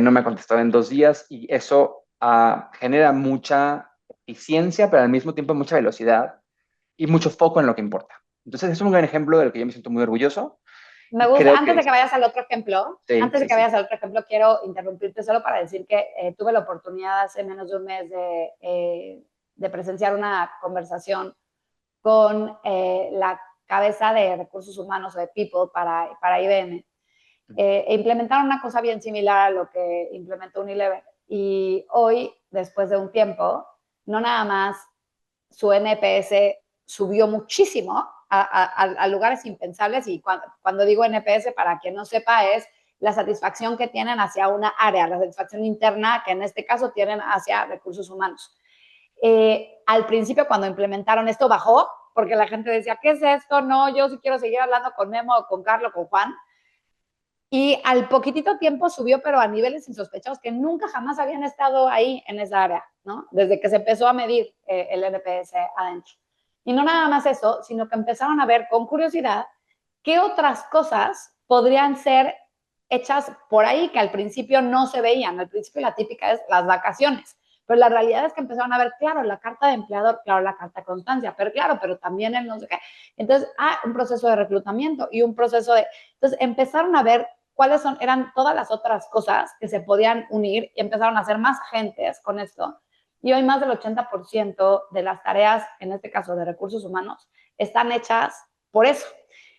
no me ha contestado en 2 días, y eso genera mucha eficiencia, pero al mismo tiempo mucha velocidad y mucho foco en lo que importa. Entonces es un gran ejemplo del que yo me siento muy orgulloso Me y gusta, creo que sí, antes de sí, que sí. vayas al otro ejemplo, quiero interrumpirte solo para decir que tuve la oportunidad hace menos de un mes de presenciar una conversación con la cabeza de recursos humanos o de People para IBM. E implementaron una cosa bien similar a lo que implementó Unilever. Y hoy, después de un tiempo, no nada más su NPS subió muchísimo a lugares impensables y cuando digo NPS, para quien no sepa, es la satisfacción que tienen hacia una área, la satisfacción interna que en este caso tienen hacia recursos humanos. Al principio cuando implementaron esto bajó, porque la gente decía, ¿qué es esto? No, yo sí quiero seguir hablando con Memo, con Carlos, con Juan. Y al poquitito tiempo subió, pero a niveles insospechados que nunca jamás habían estado ahí en esa área, ¿no? Desde que se empezó a medir el NPS adentro. Y no nada más eso, sino que empezaron a ver con curiosidad qué otras cosas podrían ser hechas por ahí que al principio no se veían. Al principio la típica es las vacaciones, pero la realidad es que empezaron a ver, claro, la carta de empleador, claro, la carta de constancia, pero claro, pero también el no sé qué. Entonces, un proceso de reclutamiento y un proceso de... Entonces, empezaron a ver cuáles eran todas las otras cosas que se podían unir y empezaron a hacer más gentes con esto. Y hoy más del 80% de las tareas, en este caso de recursos humanos, están hechas por eso.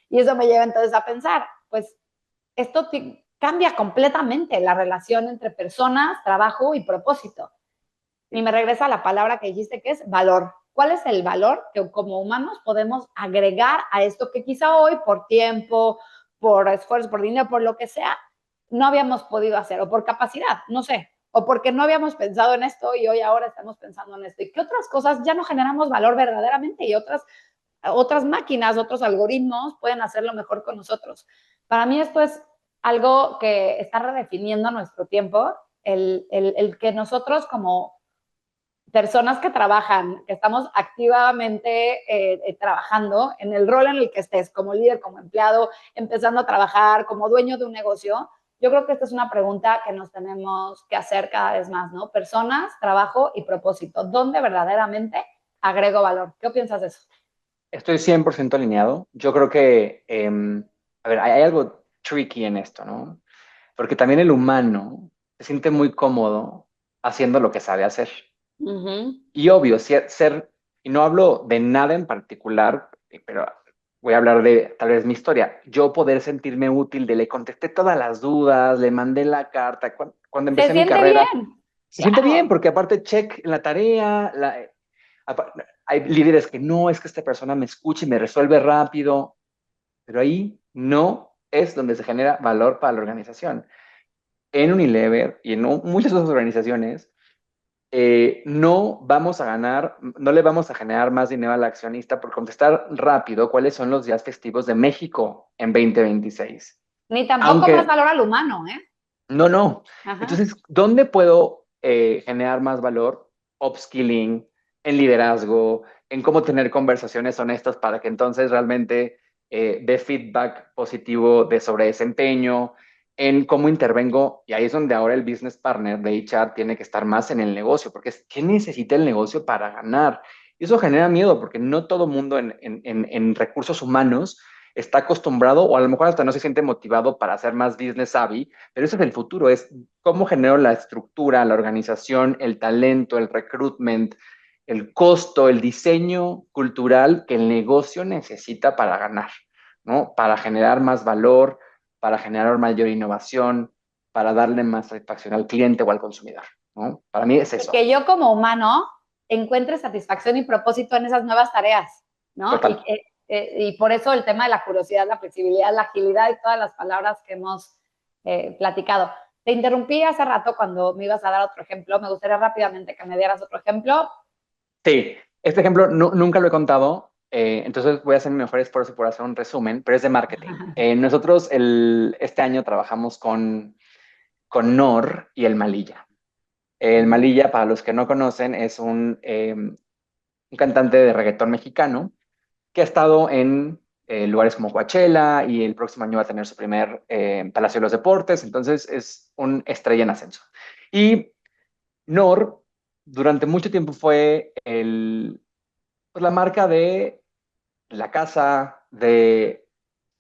Y eso me lleva entonces a pensar, pues esto cambia completamente la relación entre personas, trabajo y propósito. Y me regresa a la palabra que dijiste que es valor. ¿Cuál es el valor que como humanos podemos agregar a esto que quizá hoy por tiempo, por esfuerzo, por dinero, por lo que sea, no habíamos podido hacer, o por capacidad, no sé, o porque no habíamos pensado en esto y hoy ahora estamos pensando en esto? ¿Y qué otras cosas ya no generamos valor verdaderamente y otras otras máquinas, otros algoritmos pueden hacerlo mejor con nosotros. Para mí esto es algo que está redefiniendo nuestro tiempo, el que nosotros como personas que trabajan, que estamos activamente trabajando en el rol en el que estés, como líder, como empleado, empezando a trabajar, como dueño de un negocio, yo creo que esta es una pregunta que nos tenemos que hacer cada vez más, ¿no? Personas, trabajo y propósito. ¿Dónde verdaderamente agrego valor? ¿Qué piensas de eso? Estoy 100% alineado. Yo creo que, a ver, hay algo tricky en esto, ¿no? Porque también el humano se siente muy cómodo haciendo lo que sabe hacer. Uh -huh. Y obvio, ser, y no hablo de nada en particular, pero voy a hablar de tal vez mi historia. Yo poder sentirme útil, de le contesté todas las dudas, le mandé la carta. Cuando Se empecé mi siente carrera, bien, se siente bien, claro. porque aparte check en la tarea, hay líderes que no, es que esta persona me escuche y me resuelve rápido, pero ahí no es donde se genera valor para la organización. En Unilever y en muchas otras organizaciones, no vamos a ganar, no le vamos a generar más dinero al accionista por contestar rápido cuáles son los días festivos de México en 2026. Ni tampoco más Aunque, valor al humano, ¿eh? no, no. Ajá. Entonces, ¿dónde puedo generar más valor? Upskilling, en liderazgo, en cómo tener conversaciones honestas para que entonces realmente dé feedback positivo de sobre desempeño, en cómo intervengo, y ahí es donde ahora el business partner de HR tiene que estar más en el negocio, porque es qué necesita el negocio para ganar. Y eso genera miedo, porque no todo mundo en recursos humanos está acostumbrado, o a lo mejor hasta no se siente motivado para hacer más business savvy, pero ese es el futuro, es cómo genero la estructura, la organización, el talento, el recruitment, el costo, el diseño cultural que el negocio necesita para ganar, ¿no? Para generar más valor, para generar mayor innovación, para darle más satisfacción al cliente o al consumidor, ¿no? Para mí es Y eso, que yo como humano encuentre satisfacción y propósito en esas nuevas tareas, ¿no? total. Y por eso el tema de la curiosidad, la flexibilidad, la agilidad y todas las palabras que hemos platicado. Te interrumpí hace rato cuando me ibas a dar otro ejemplo. Me gustaría rápidamente que me dieras otro ejemplo. Sí, este ejemplo nunca lo he contado, entonces voy a hacer mi mejor esfuerzo por hacer un resumen, pero es de marketing. Nosotros este año trabajamos con Nor y el Malilla. El Malilla, para los que no conocen, es un cantante de reggaetón mexicano que ha estado en lugares como Coachella y el próximo año va a tener su primer Palacio de los Deportes, entonces es un estrella en ascenso. Y Nor durante mucho tiempo fue pues, la marca de la casa, de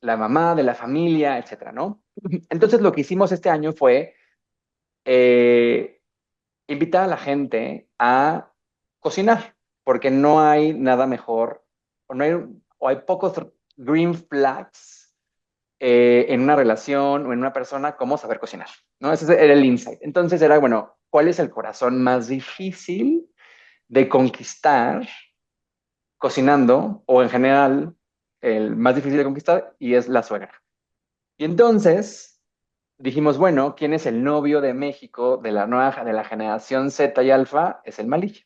la mamá, de la familia, etcétera, ¿no? Entonces lo que hicimos este año fue eh, invitar a la gente a cocinar, porque no hay nada mejor, o, no hay, o hay pocos green flags en una relación o en una persona como saber cocinar, ¿no? Ese era el insight. Entonces era, bueno, ¿cuál es el corazón más difícil de conquistar cocinando o en general el más difícil de conquistar y es la suegra? Y entonces dijimos, bueno, ¿quién es el novio de México de la generación Z y Alfa? Es el Malilla.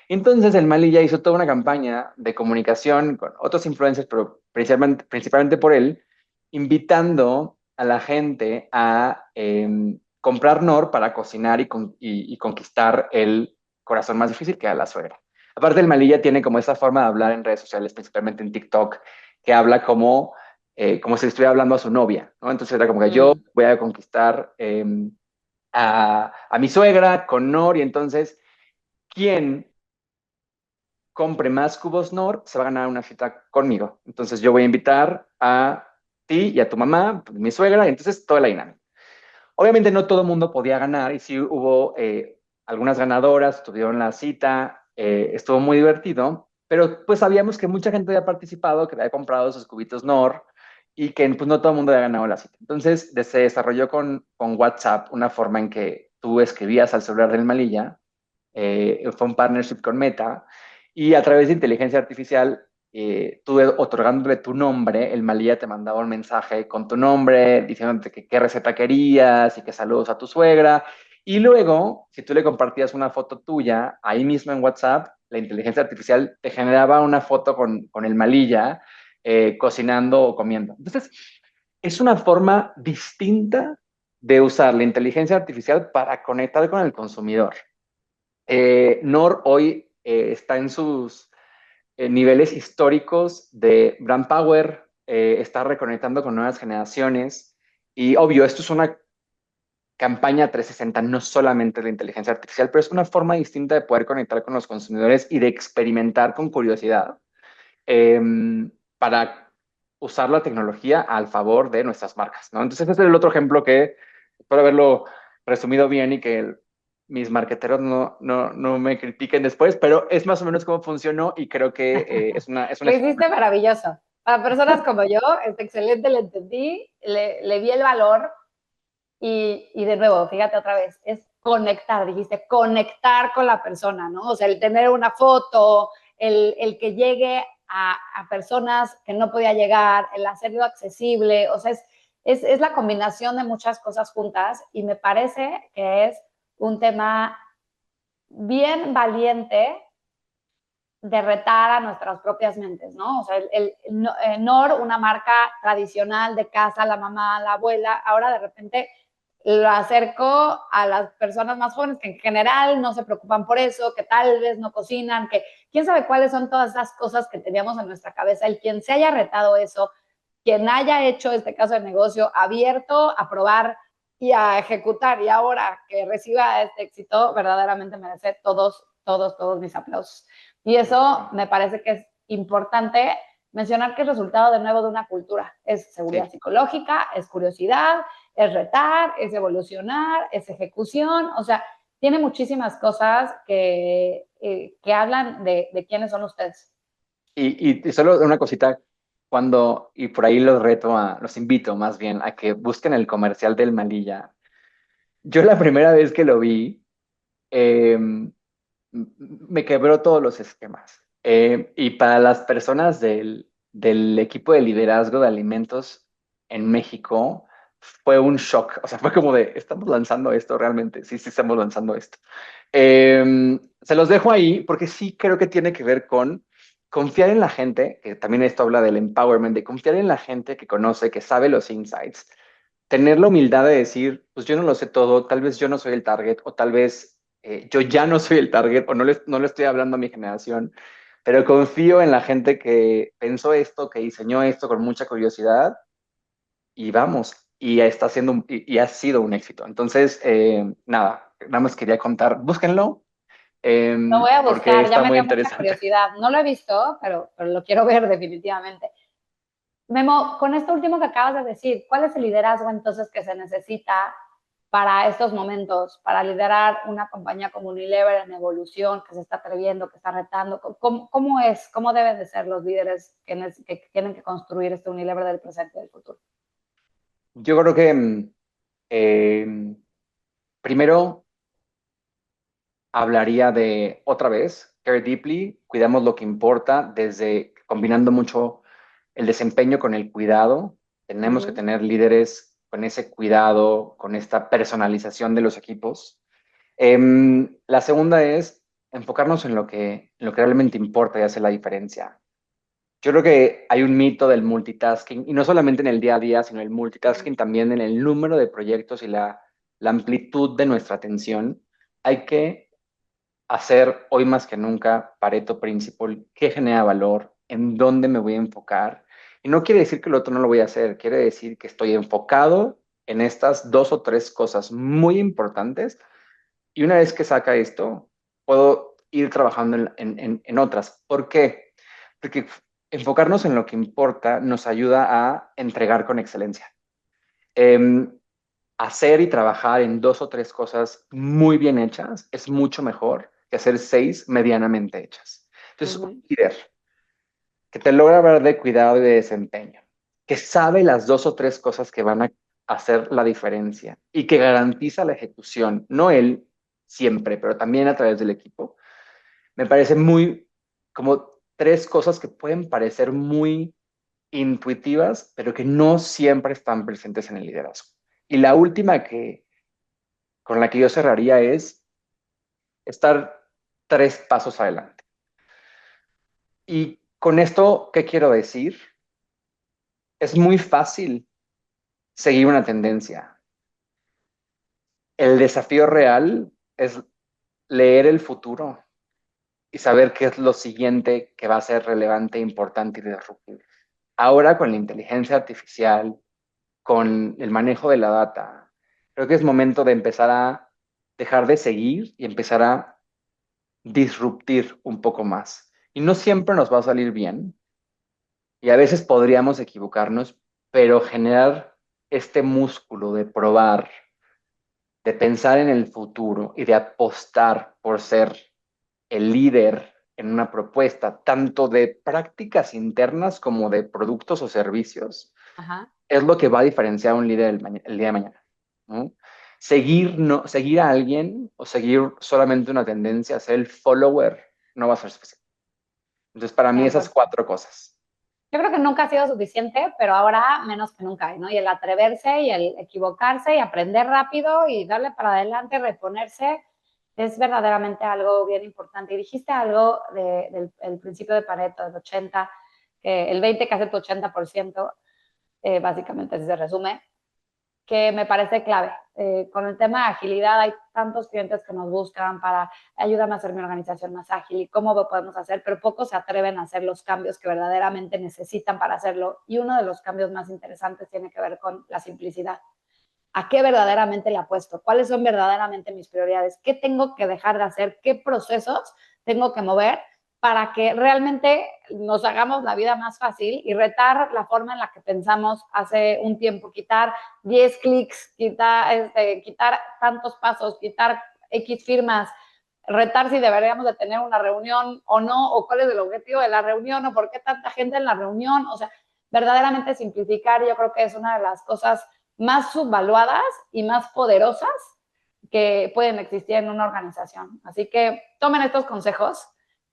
Entonces el Malilla hizo toda una campaña de comunicación con otros influencers, pero principalmente por él, invitando a la gente a comprar Nor para cocinar y conquistar el corazón más difícil, que era la suegra. Aparte, el Malilla tiene como esa forma de hablar en redes sociales, principalmente en TikTok, que habla como si estuviera hablando a su novia, ¿no? Entonces era como que yo Mm. voy a conquistar a mi suegra con Nor y entonces, ¿quién compre más cubos Nor se va a ganar una cita conmigo? Entonces yo voy a invitar a ti y a tu mamá, pues, mi suegra, y entonces toda la dinámica. Obviamente no todo el mundo podía ganar y sí hubo algunas ganadoras, tuvieron la cita, estuvo muy divertido, pero pues sabíamos que mucha gente había participado, que había comprado sus cubitos Nor y que pues no todo el mundo había ganado la cita. Entonces se desarrolló con WhatsApp una forma en que tú escribías al celular del Malilla, fue un partnership con Meta, y a través de inteligencia artificial, tú otorgándole tu nombre, el Malilla te mandaba un mensaje con tu nombre, diciéndote que qué receta querías y que saludos a tu suegra. Y luego, si tú le compartías una foto tuya ahí mismo en WhatsApp, la inteligencia artificial te generaba una foto con el malilla cocinando o comiendo. Entonces, es una forma distinta de usar la inteligencia artificial para conectar con el consumidor. NOR hoy está en sus niveles históricos de brand power, está reconectando con nuevas generaciones y obvio, esto es una campaña 360, no solamente la inteligencia artificial, pero es una forma distinta de poder conectar con los consumidores y de experimentar con curiosidad eh, para usar la tecnología al favor de nuestras marcas, ¿no? Entonces, este es el otro ejemplo que espero haberlo resumido bien y que mis marqueteros no me critiquen después, pero es más o menos cómo funcionó y creo que es un Lo ejemplo. hiciste maravilloso. Para personas como yo, es excelente, le entendí, le vi el valor y de nuevo, fíjate otra vez, es conectar, dijiste, conectar con la persona, ¿no? O sea, el tener una foto, el que llegue a personas que no podía llegar, el hacerlo accesible, o sea, es la combinación de muchas cosas juntas y me parece que es un tema bien valiente de retar a nuestras propias mentes, ¿no? O sea, NOR, una marca tradicional de casa, la mamá, la abuela, ahora de repente lo acerco a las personas más jóvenes que en general no se preocupan por eso, que tal vez no cocinan, que quién sabe cuáles son todas esas cosas que teníamos en nuestra cabeza. Y quien se haya retado eso, quien haya hecho este caso de negocio abierto a probar y a ejecutar y ahora que reciba este éxito, verdaderamente merece todos mis aplausos. Y eso me parece que es importante mencionar que es resultado de nuevo de una cultura. Es seguridad Sí. psicológica, es curiosidad, es retar, es evolucionar, es ejecución. O sea, tiene muchísimas cosas que hablan de quiénes son ustedes. Y solo una cosita, y por ahí los invito más bien a que busquen el comercial del Malilla. Yo la primera vez que lo vi, eh, me quebró todos los esquemas. Y para las personas del equipo de liderazgo de alimentos en México, fue un shock. O sea, fue como de, ¿estamos lanzando esto realmente? Sí, sí, estamos lanzando esto. Se los dejo ahí porque sí creo que tiene que ver con confiar en la gente, que también esto habla del empowerment, de confiar en la gente que conoce, que sabe los insights, tener la humildad de decir, pues yo no lo sé todo, tal vez yo no soy el target, o tal vez yo ya no soy el target, o no le estoy hablando a mi generación, pero confío en la gente que pensó esto, que diseñó esto con mucha curiosidad, y vamos, y ha sido un éxito. Entonces, nada más quería contar, búsquenlo, Lo voy a porque buscar, ya está me muy dio mucha interesante. curiosidad. No lo he visto, pero lo quiero ver definitivamente. Memo, con esto último que acabas de decir, ¿cuál es el liderazgo entonces que se necesita para estos momentos, para liderar una compañía como Unilever en evolución, que se está atreviendo, que está retando? ¿Cómo es? ¿Cómo deben de ser los líderes que tienen que construir este Unilever del presente y del futuro? Yo creo que primero hablaría de, otra vez, care deeply, cuidamos lo que importa, desde combinando mucho el desempeño con el cuidado. Uh Tenemos que -huh. tener líderes con ese cuidado, con esta personalización de los equipos. La segunda es enfocarnos en lo que realmente importa y hace la diferencia. Yo creo que hay un mito del multitasking, y no solamente en el día a día, sino el multitasking también en el número de proyectos y la amplitud de nuestra atención. Hay que hacer hoy más que nunca Pareto Principle, qué genera valor, en dónde me voy a enfocar. Y no quiere decir que lo otro no lo voy a hacer, quiere decir que estoy enfocado en estas dos o tres cosas muy importantes y una vez que saca esto, puedo ir trabajando en otras. ¿Por qué? Porque enfocarnos en lo que importa nos ayuda a entregar con excelencia. Eh, Hacer y trabajar en dos o tres cosas muy bien hechas es mucho mejor que hacer seis medianamente hechas. Uh Entonces, un -huh. líder que te logra hablar de cuidado y de desempeño, que sabe las dos o tres cosas que van a hacer la diferencia y que garantiza la ejecución, no él siempre, pero también a través del equipo, me parece muy como tres cosas que pueden parecer muy intuitivas, pero que no siempre están presentes en el liderazgo. Y la última con la que yo cerraría es estar tres pasos adelante. Y con esto, ¿qué quiero decir? Es muy fácil seguir una tendencia. El desafío real es leer el futuro y saber qué es lo siguiente que va a ser relevante, importante y disruptivo. Ahora con la inteligencia artificial, con el manejo de la data, creo que es momento de empezar a dejar de seguir y empezar a disruptir un poco más. Y no siempre nos va a salir bien y a veces podríamos equivocarnos, pero generar este músculo de probar, de pensar en el futuro y de apostar por ser el líder en una propuesta, tanto de prácticas internas como de productos o servicios, Ajá. es lo que va a diferenciar a un líder el día de mañana, ¿no? Seguir, no, seguir a alguien o seguir solamente una tendencia, ser el follower, no va a ser suficiente. Entonces, para mí esas 100%. cuatro cosas. Yo creo que nunca ha sido suficiente, pero ahora menos que nunca, ¿no? Y el atreverse y el equivocarse y aprender rápido y darle para adelante, reponerse, es verdaderamente algo bien importante. Y dijiste algo del el principio de Pareto, del 80, que el 20 que hace tu 80%, básicamente así se resume, que me parece clave. Con el tema de agilidad hay tantos clientes que nos buscan para ayúdame a hacer mi organización más ágil y cómo lo podemos hacer, pero pocos se atreven a hacer los cambios que verdaderamente necesitan para hacerlo. Y uno de los cambios más interesantes tiene que ver con la simplicidad. ¿A qué verdaderamente le apuesto? ¿Cuáles son verdaderamente mis prioridades? ¿Qué tengo que dejar de hacer? ¿Qué procesos tengo que mover para que realmente nos hagamos la vida más fácil y retar la forma en la que pensamos hace un tiempo? Quitar 10 clics, quitar tantos pasos, quitar X firmas, retar si deberíamos de tener una reunión o no, o cuál es el objetivo de la reunión, o por qué tanta gente en la reunión. O sea, verdaderamente simplificar, yo creo que es una de las cosas más subvaluadas y más poderosas que pueden existir en una organización. Así que tomen estos consejos.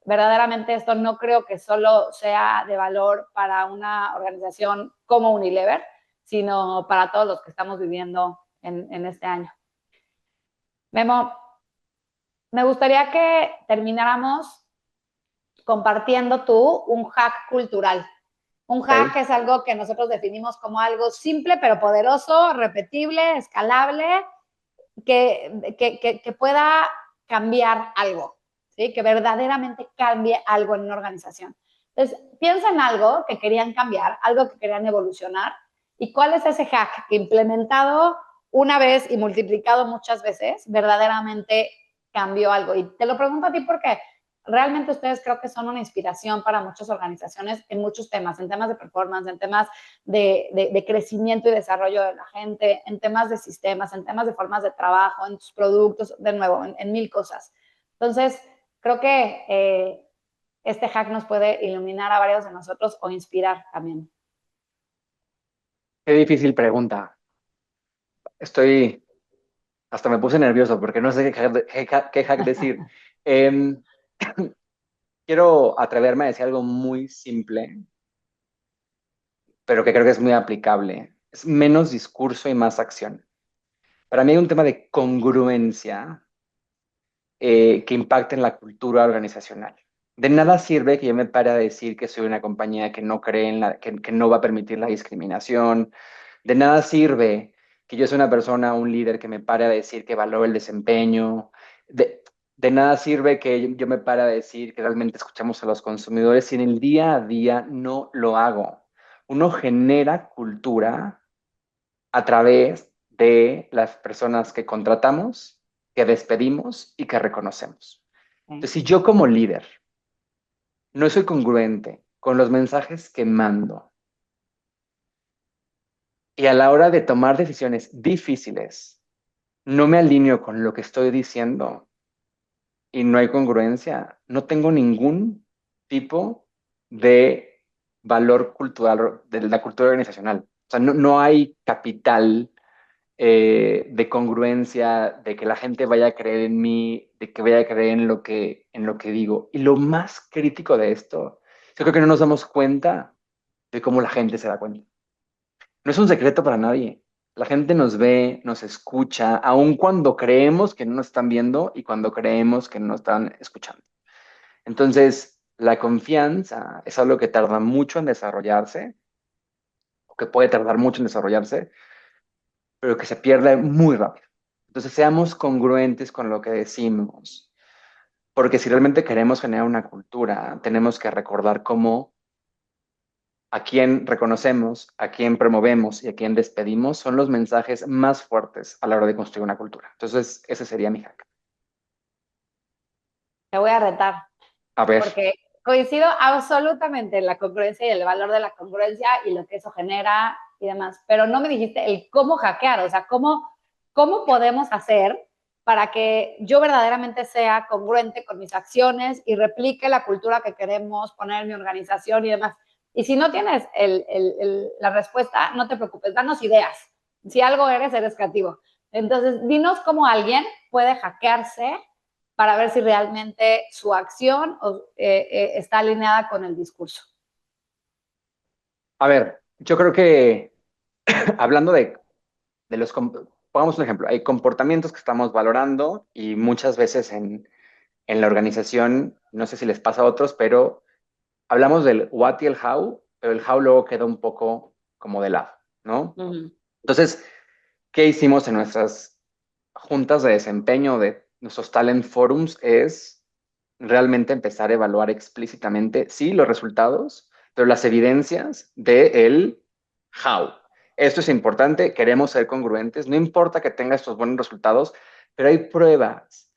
Verdaderamente esto no creo que solo sea de valor para una organización como Unilever, sino para todos los que estamos viviendo en este año. Memo, me gustaría que termináramos compartiendo tú un hack cultural. Un hack ¿Okay? es algo que nosotros definimos como algo simple pero poderoso, repetible, escalable, que pueda cambiar algo, ¿sí? Que verdaderamente cambie algo en una organización. Entonces, piensa en algo que querían cambiar, algo que querían evolucionar, y cuál es ese hack que implementado una vez y multiplicado muchas veces, verdaderamente cambió algo. Y te lo pregunto a ti porque realmente ustedes creo que son una inspiración para muchas organizaciones en muchos temas, en temas de performance, en temas de crecimiento y desarrollo de la gente, en temas de sistemas, en temas de formas de trabajo, en tus productos, de nuevo, en mil cosas. Entonces, creo que este hack nos puede iluminar a varios de nosotros o inspirar también. Qué difícil pregunta. Estoy, hasta me puse nervioso porque no sé qué hack decir. Eh, quiero atreverme a decir algo muy simple, pero que creo que es muy aplicable. Es menos discurso y más acción. Para mí hay un tema de congruencia que impacta en la cultura organizacional. De nada sirve que yo me pare a decir que soy una compañía que no cree en que no va a permitir la discriminación. De nada sirve que yo soy una persona, un líder que me pare a decir que valoro el desempeño. De nada sirve que yo me pare a decir que realmente escuchamos a los consumidores si en el día a día no lo hago. Uno genera cultura a través de las personas que contratamos, que despedimos y que reconocemos. ¿Sí? Entonces, si yo como líder no soy congruente con los mensajes que mando y a la hora de tomar decisiones difíciles no me alineo con lo que estoy diciendo y no hay congruencia, no tengo ningún tipo de valor cultural, de la cultura organizacional. O sea, no hay capital de congruencia, de que la gente vaya a creer en mí, de que vaya a creer en lo que digo. Y lo más crítico de esto, yo creo que no nos damos cuenta de cómo la gente se da cuenta. No es un secreto para nadie. La gente nos ve, nos escucha, aun cuando creemos que no nos están viendo y cuando creemos que no nos están escuchando. Entonces, La confianza es algo que tarda mucho en desarrollarse, o que puede tardar mucho en desarrollarse, pero que se pierde muy rápido. Entonces, seamos congruentes con lo que decimos, porque si realmente queremos generar una cultura, tenemos que recordar cómo a quién reconocemos, a quién promovemos y a quién despedimos son los mensajes más fuertes a la hora de construir una cultura. Entonces, ese sería mi hack. Te voy a retar, A ver, porque coincido absolutamente en la congruencia y el valor de la congruencia y lo que eso genera y demás, pero no me dijiste el cómo hackear, o sea, cómo podemos hacer para que yo verdaderamente sea congruente con mis acciones y replique la cultura que queremos poner en mi organización y demás. Y si no tienes la respuesta, no te preocupes, danos ideas. Si algo eres, eres creativo. Entonces, dinos cómo alguien puede hackearse para ver si realmente su acción está alineada con el discurso. a ver, yo creo que hablando de los, pongamos un ejemplo, hay comportamientos que estamos valorando y muchas veces en la organización, no sé si les pasa a otros, pero hablamos del what y el how, pero el how luego queda un poco como de lado, ¿no? Uh -huh. Entonces, ¿qué hicimos en nuestras juntas de desempeño de nuestros talent forums? Es realmente empezar a evaluar explícitamente, sí, los resultados, pero las evidencias del how. Esto es importante, queremos ser congruentes, no importa que tenga estos buenos resultados, pero hay pruebas,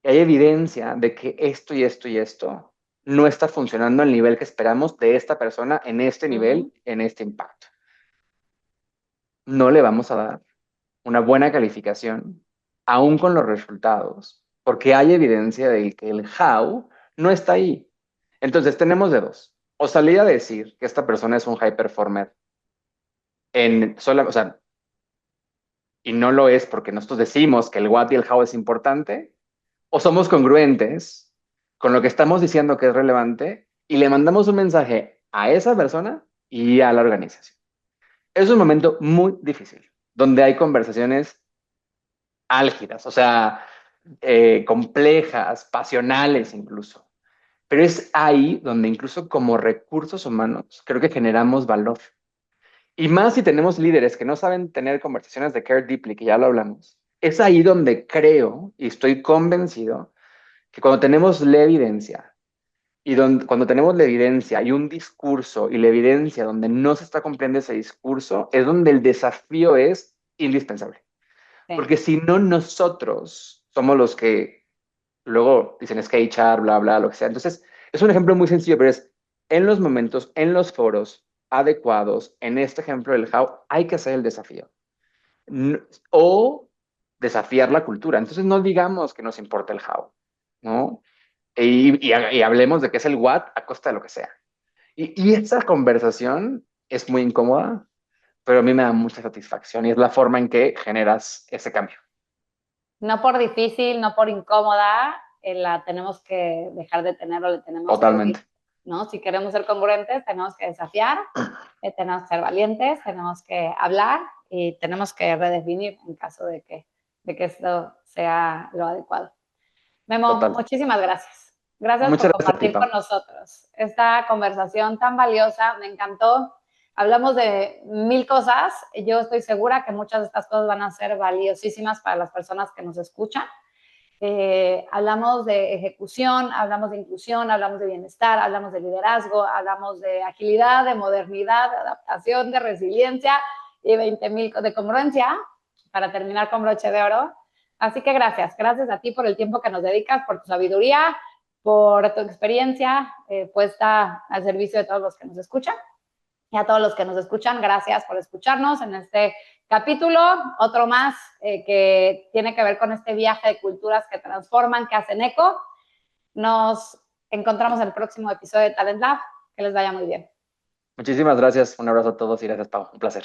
hay evidencia de que esto y esto y esto no está funcionando al nivel que esperamos de esta persona en este Uh -huh. nivel, en este impacto. No le vamos a dar una buena calificación, aún con los resultados, porque hay evidencia de que el how no está ahí. Entonces tenemos de dos. O salir a decir que esta persona es un high performer en sola, o sea, y no lo es porque nosotros decimos que el what y el how es importante, o somos congruentes con lo que estamos diciendo que es relevante y le mandamos un mensaje a esa persona y a la organización. Es un momento muy difícil, donde hay conversaciones álgidas, o sea, complejas, pasionales incluso. Pero es ahí donde incluso como recursos humanos creo que generamos valor. Y más si tenemos líderes que no saben tener conversaciones de care deeply, que ya lo hablamos. Es ahí donde creo y estoy convencido que cuando tenemos la evidencia y cuando tenemos la evidencia y un discurso y la evidencia donde no se está cumpliendo ese discurso, es donde el desafío es indispensable. Sí. Porque si no, nosotros somos los que luego dicen es que HR, bla, bla, lo que sea. Entonces, es un ejemplo muy sencillo, pero es en los momentos, en los foros adecuados, en este ejemplo del how, hay que hacer el desafío. O desafiar la cultura. Entonces, no digamos que nos importa el how, ¿no? Y hablemos de que es el what a costa de lo que sea. Y esa conversación es muy incómoda, pero a mí me da mucha satisfacción y es la forma en que generas ese cambio. No por difícil, no por incómoda, la tenemos que dejar de tener o le tenemos que huir, Totalmente, ¿no? Si queremos ser congruentes, tenemos que desafiar, tenemos que ser valientes, tenemos que hablar y tenemos que redefinir en caso de que esto sea lo adecuado. Memo, total. muchísimas gracias. Gracias por Muchas gracias a ti, compartir con Pau. nosotros esta conversación tan valiosa. Me encantó. Hablamos de mil cosas. Yo estoy segura que muchas de estas cosas van a ser valiosísimas para las personas que nos escuchan. Hablamos de ejecución, hablamos de inclusión, hablamos de bienestar, hablamos de liderazgo, hablamos de agilidad, de modernidad, de adaptación, de resiliencia y 20,000 de congruencia para terminar con broche de oro. Así que gracias a ti por el tiempo que nos dedicas, por tu sabiduría, por tu experiencia puesta al servicio de todos los que nos escuchan. Y a todos los que nos escuchan, gracias por escucharnos en este capítulo, otro más que tiene que ver con este viaje de culturas que transforman, que hacen eco. Nos encontramos en el próximo episodio de Talent Lab. Que les vaya muy bien. Muchísimas gracias. Un abrazo a todos y gracias, Pau. Un placer.